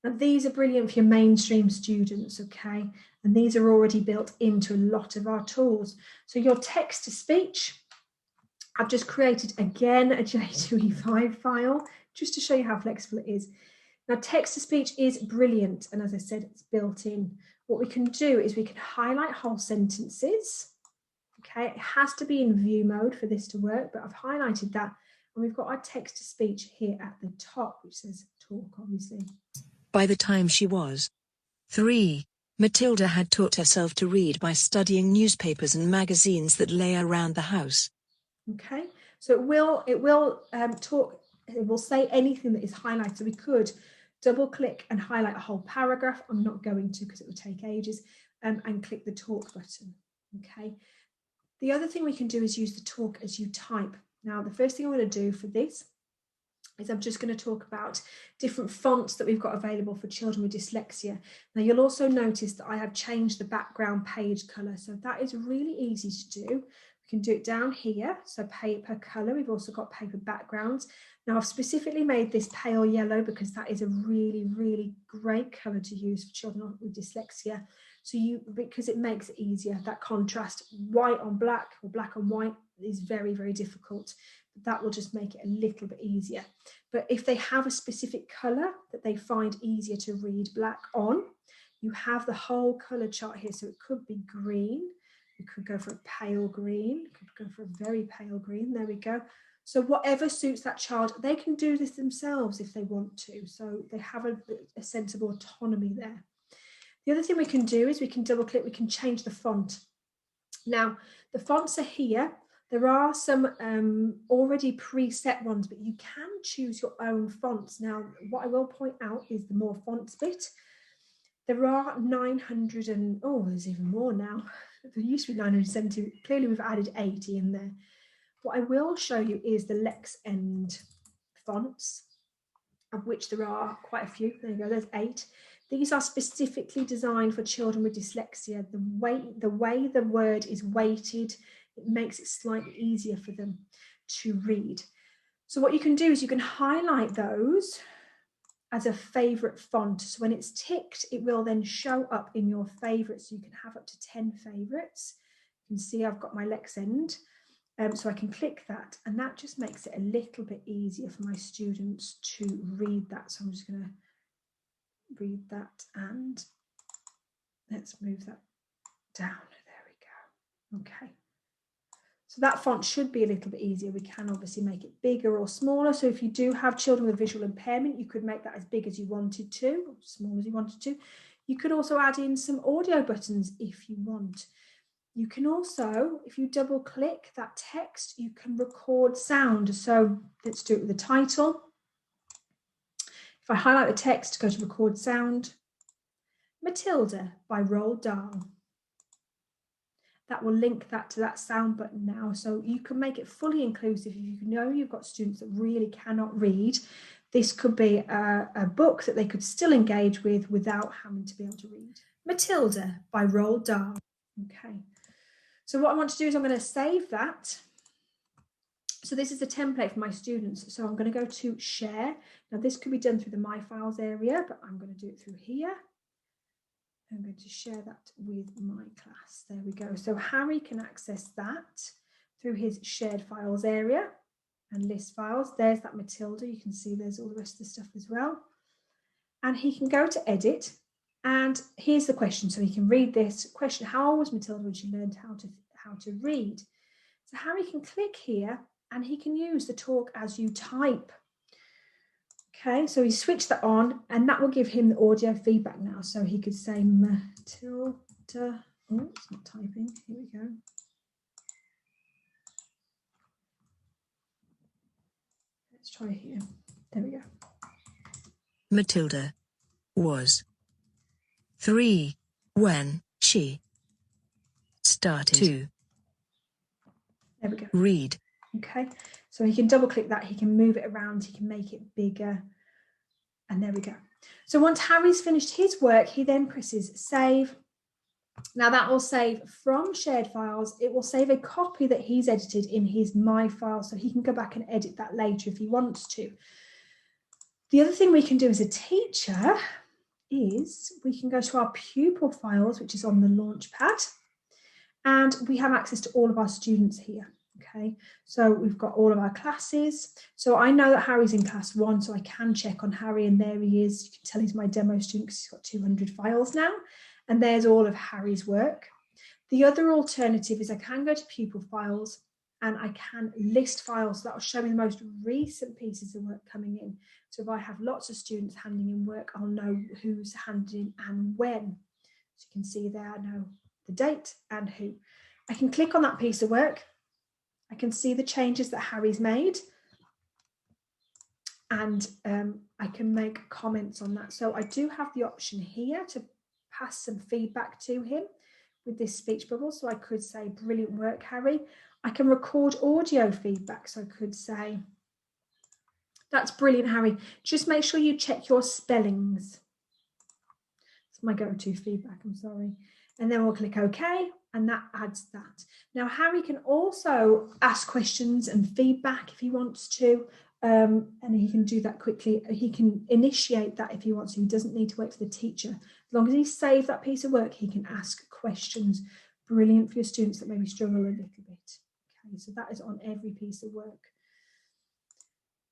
Now, these are brilliant for your mainstream students, okay? And these are already built into a lot of our tools. So your text to speech, I've just created again a J2E5 file just to show you how flexible it is. Now, text to speech is brilliant. And as I said, it's built in. What we can do is we can highlight whole sentences. Okay, it has to be in view mode for this to work, but I've highlighted that. And we've got our text to speech here at the top, which says talk, obviously. By the time she was 3, Matilda had taught herself to read by studying newspapers and magazines that lay around the house. Okay, so it will talk. It will say anything that is highlighted. So we could double click and highlight a whole paragraph. I'm not going to because it would take ages. And click the talk button. Okay. The other thing we can do is use the talk as you type. Now, the first thing I'm going to do for this is I'm just going to talk about different fonts that we've got available for children with dyslexia. Now, you'll also notice that I have changed the background page colour. So that is really easy to do. We can do it down here. So paper colour. We've also got paper backgrounds. Now, I've specifically made this pale yellow because that is a really, really great colour to use for children with dyslexia. So because it makes it easier, that contrast, white on black or black on white is very, very difficult. That will just make it a little bit easier. But if they have a specific colour that they find easier to read black on, you have the whole colour chart here. So it could be green. You could go for a pale green. You could go for a very pale green. There we go. So whatever suits that child, they can do this themselves if they want to. So they have a sense of autonomy there. The other thing we can do is we can double click, we can change the font. Now, the fonts are here. There are some already preset ones, but you can choose your own fonts. Now, what I will point out is the more fonts bit. There are 900 and, oh, there's even more now. There used to be 970. Clearly, we've added 80 in there. What I will show you is the Lexend fonts, of which there are quite a few. There you go, there's 8. These are specifically designed for children with dyslexia. The way the word is weighted, it makes it slightly easier for them to read. So what you can do is you can highlight those as a favorite font. So when it's ticked, it will then show up in your favorites. So you can have up to 10 favorites. You can see I've got my Lexend. So I can click that, and that just makes it a little bit easier for my students to read that. So I'm just going to read that, and let's move that down. There we go. Okay. So that font should be a little bit easier. We can obviously make it bigger or smaller. So if you do have children with visual impairment, you could make that as big as you wanted to, or small as you wanted to. You could also add in some audio buttons if you want. You can also, if you double click that text, you can record sound. So let's do it with the title. If I highlight the text, go to record sound, Matilda by Roald Dahl. That will link that to that sound button now. So you can make it fully inclusive. If you know you've got students that really cannot read, this could be a book that they could still engage with without having to be able to read. Matilda by Roald Dahl. Okay. So what I want to do is I'm going to save that. So this is a template for my students. So I'm going to go to share. Now this could be done through the My Files area, but I'm going to do it through here. I'm going to share that with my class. There we go. So Harry can access that through his shared files area and list files. There's that Matilda. You can see there's all the rest of the stuff as well. And he can go to edit. And here's the question. So he can read this question. How old was Matilda when she learned how to read? So Harry can click here and he can use the talk as you type. Okay, so he switched that on and that will give him the audio feedback now. So he could say Matilda. Oh, it's not typing. Here we go. Let's try here. There we go. Matilda was 3 when she started to there we go. read. Okay, so he can double click that, he can move it around, he can make it bigger, and there we go. So once Harry's finished his work, he then presses save. Now that will save from shared files. It will save a copy that he's edited in his My File, so he can go back and edit that later if he wants to. The other thing we can do as a teacher is we can go to our pupil files, which is on the launch pad, and we have access to all of our students here. Okay, so we've got all of our classes. So I know that Harry's in class 1, so I can check on Harry, and there he is. You can tell he's my demo student because he's got 200 files now, and there's all of Harry's work. The other alternative is I can go to pupil files and I can list files. So that will show me the most recent pieces of work coming in. So if I have lots of students handing in work, I'll know who's handing and when. So you can see there, I know the date and who. I can click on that piece of work. I can see the changes that Harry's made, and I can make comments on that. So I do have the option here to pass some feedback to him with this speech bubble. So I could say, brilliant work, Harry. I can record audio feedback. So I could say, that's brilliant, Harry. Just make sure you check your spellings. It's my go-to feedback, I'm sorry. And then we'll click OK, and that adds that. Now, Harry can also ask questions and feedback if he wants to, and he can do that quickly. He can initiate that if he wants to. He doesn't need to wait for the teacher. As long as he saves that piece of work, he can ask questions. Brilliant for your students that maybe struggle a little bit. Okay, so that is on every piece of work.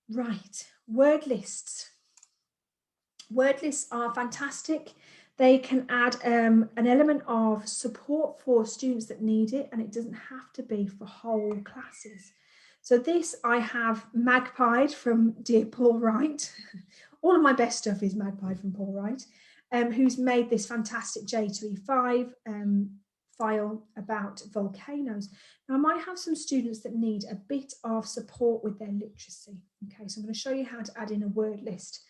Right, word lists. Word lists are fantastic. They can add an element of support for students that need it, and it doesn't have to be for whole classes. So this I have magpied from dear Paul Wright. All of my best stuff is magpied from Paul Wright, who's made this fantastic J2E5 file about volcanoes. Now I might have some students that need a bit of support with their literacy. Okay, so I'm going to show you how to add in a word list.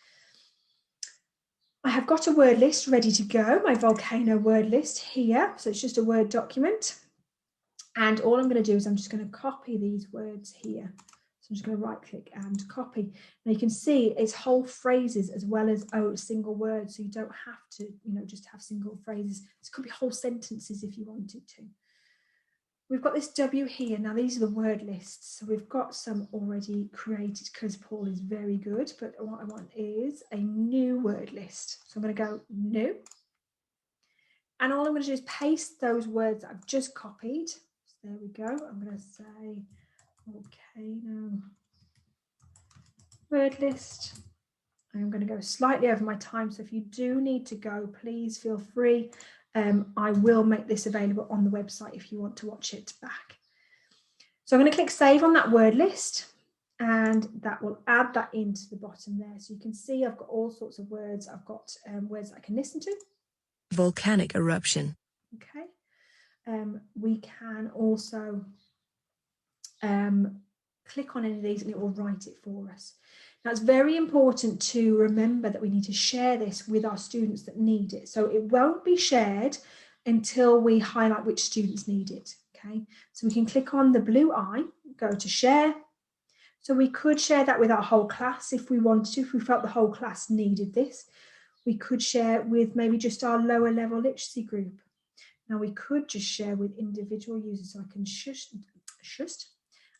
I have got a word list ready to go, my volcano word list here. So it's just a Word document. And all I'm going to do is I'm just going to copy these words here. So I'm just going to right click and copy. Now you can see it's whole phrases as well as single words. So you don't have to, just have single phrases. This could be whole sentences if you wanted to. We've got this W here. Now these are the word lists. So we've got some already created because Paul is very good. But what I want is a new word list. So I'm going to go new. And all I'm going to do is paste those words that I've just copied. So there we go. I'm going to say volcano word list. I'm going to go slightly over my time. So if you do need to go, please feel free. I will make this available on the website if you want to watch it back. So I'm going to click save on that word list, and that will add that into the bottom there. So you can see I've got all sorts of words. I've got words that I can listen to. Volcanic eruption. Okay. We can also click on any of these and it will write it for us. Now it's very important to remember that we need to share this with our students that need it. So it won't be shared until we highlight which students need it. Okay, so we can click on the blue eye, go to share. So we could share that with our whole class if we wanted to, if we felt the whole class needed this. We could share with maybe just our lower level literacy group. Now we could just share with individual users. So I can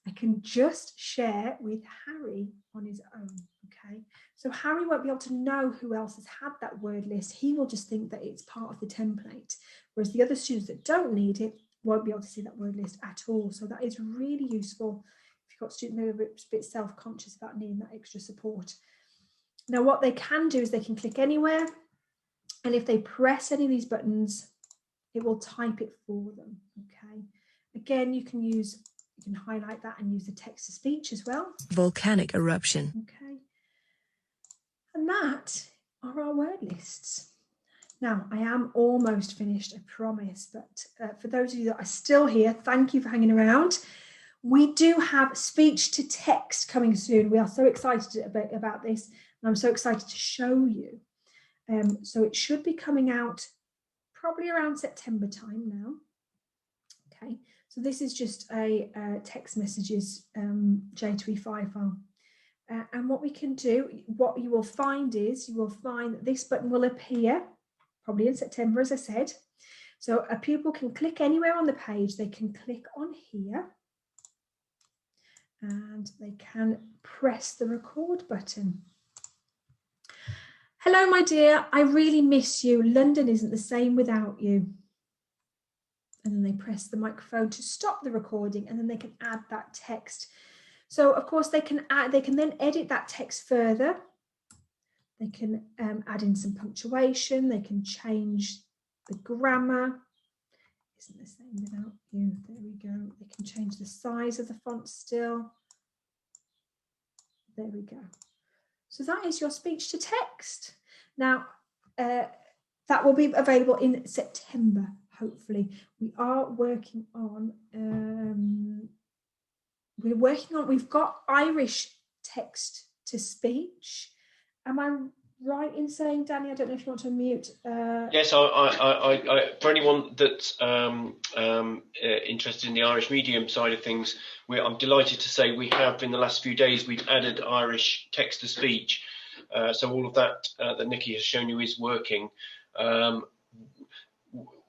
I can just share with Harry on his own, okay? So Harry won't be able to know who else has had that word list. He will just think that it's part of the template, whereas the other students that don't need it won't be able to see that word list at all. So that is really useful if you've got students who are a bit self-conscious about needing that extra support. Now what they can do is they can click anywhere, and if they press any of these buttons, it will type it for them, okay? Again, you can highlight that and use the text to speech as well. Volcanic eruption. Okay. And that are our word lists. Now, I am almost finished, I promise, but for those of you that are still here, thank you for hanging around. We do have speech to text coming soon. We are so excited about this, and I'm so excited to show you. So it should be coming out probably around September time now. Okay. So this is just a text messages J2E5 file. And what we can do, what you will find is, you will find that this button will appear probably in September, as I said. So a pupil can click anywhere on the page. They can click on here and they can press the record button. Hello, my dear. I really miss you. London isn't the same without you. And then they press the microphone to stop the recording, and then they can add that text. So of course they can then edit that text further. They can add in some punctuation. They can change the grammar. Isn't the same without you. There we go. They can change the size of the font still. There we go. So that is your speech to text. Now, that will be available in September, hopefully. We are working on, we've got Irish text to speech. Am I right in saying, Danny, I don't know if you want to mute. Yes, for anyone that's interested in the Irish medium side of things, I'm delighted to say we have, in the last few days, we've added Irish text to speech. So all of that that Nikki has shown you is working.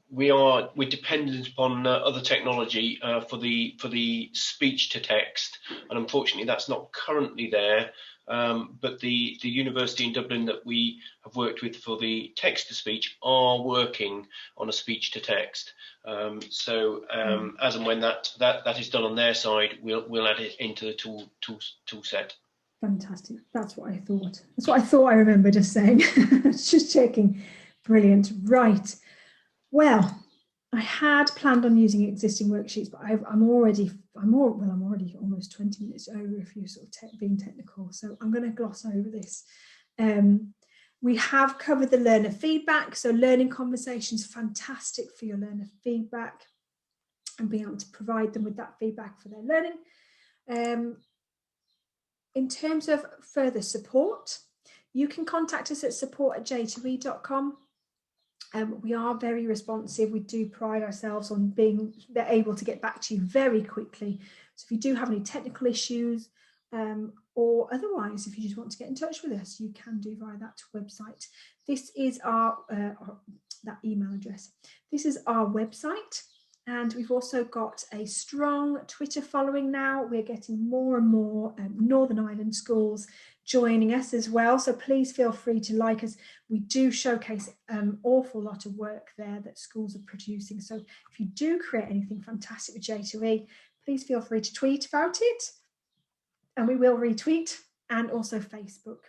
We're dependent upon other technology for the speech to text, and unfortunately that's not currently there. But the university in Dublin that we have worked with for the text to speech are working on a speech to text. So as and when that is done on their side, we'll add it into the tool set. Fantastic. That's what I thought. That's what I thought I remember just saying. Just checking. Brilliant. Right. Well, I had planned on using existing worksheets, but I'm already almost 20 minutes over if you're sort of being technical. So I'm going to gloss over this. We have covered the learner feedback. So learning conversations, fantastic for your learner feedback and being able to provide them with that feedback for their learning. In terms of further support, you can contact us at support@j2e.com. We are very responsive. We do pride ourselves on being able to get back to you very quickly. So if you do have any technical issues or otherwise, if you just want to get in touch with us, you can do via that website. This is our that email address. This is our website. And we've also got a strong Twitter following now. We're getting more and more Northern Ireland schools joining us as well. So please feel free to like us. We do showcase an awful lot of work there that schools are producing. So if you do create anything fantastic with J2E, please feel free to tweet about it. And we will retweet, and also Facebook.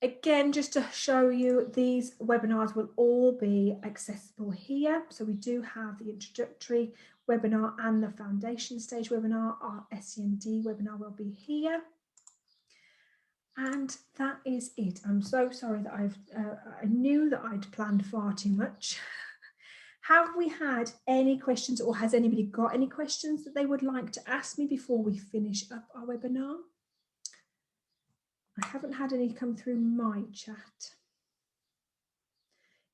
Again, just to show you, these webinars will all be accessible here. So we do have the introductory webinar and the foundation stage webinar. Our SEND webinar will be here. And that is it. I'm so sorry that I knew that I'd planned far too much. Have we had any questions, or has anybody got any questions that they would like to ask me before we finish up our webinar? I haven't had any come through my chat.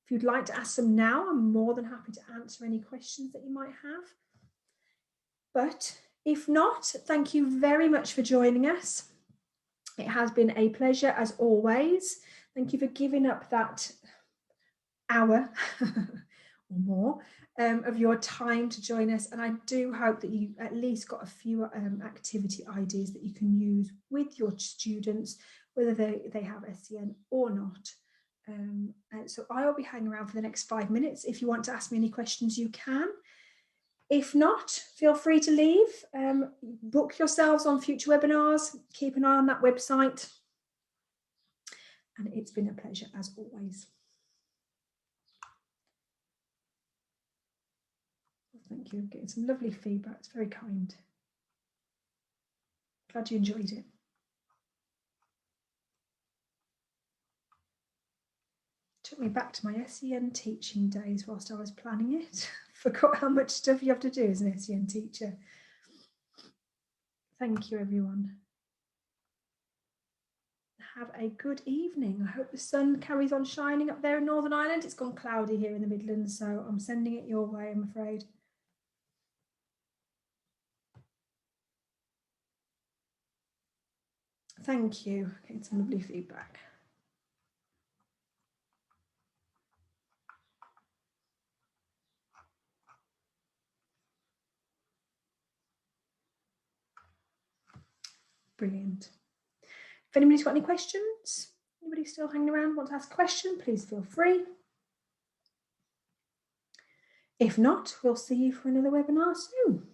If you'd like to ask them now, I'm more than happy to answer any questions that you might have. But if not, thank you very much for joining us. It has been a pleasure as always. Thank you for giving up that hour or more of your time to join us. And I do hope that you at least got a few activity ideas that you can use with your students, whether they have SEN or not. So I will be hanging around for the next 5 minutes. If you want to ask me any questions, you can. If not, feel free to leave. Book yourselves on future webinars. Keep an eye on that website. And it's been a pleasure as always. Thank you. I'm getting some lovely feedback. It's very kind. Glad you enjoyed it. Took me back to my SEN teaching days whilst I was planning it. Forgot how much stuff you have to do as an SEN teacher. Thank you, everyone. Have a good evening. I hope the sun carries on shining up there in Northern Ireland. It's gone cloudy here in the Midlands, so I'm sending it your way, I'm afraid. Thank you. Getting some lovely feedback. Brilliant. If anybody's got any questions, Anybody still hanging around, want to ask a question, please feel free. If not, we'll see you for another webinar soon.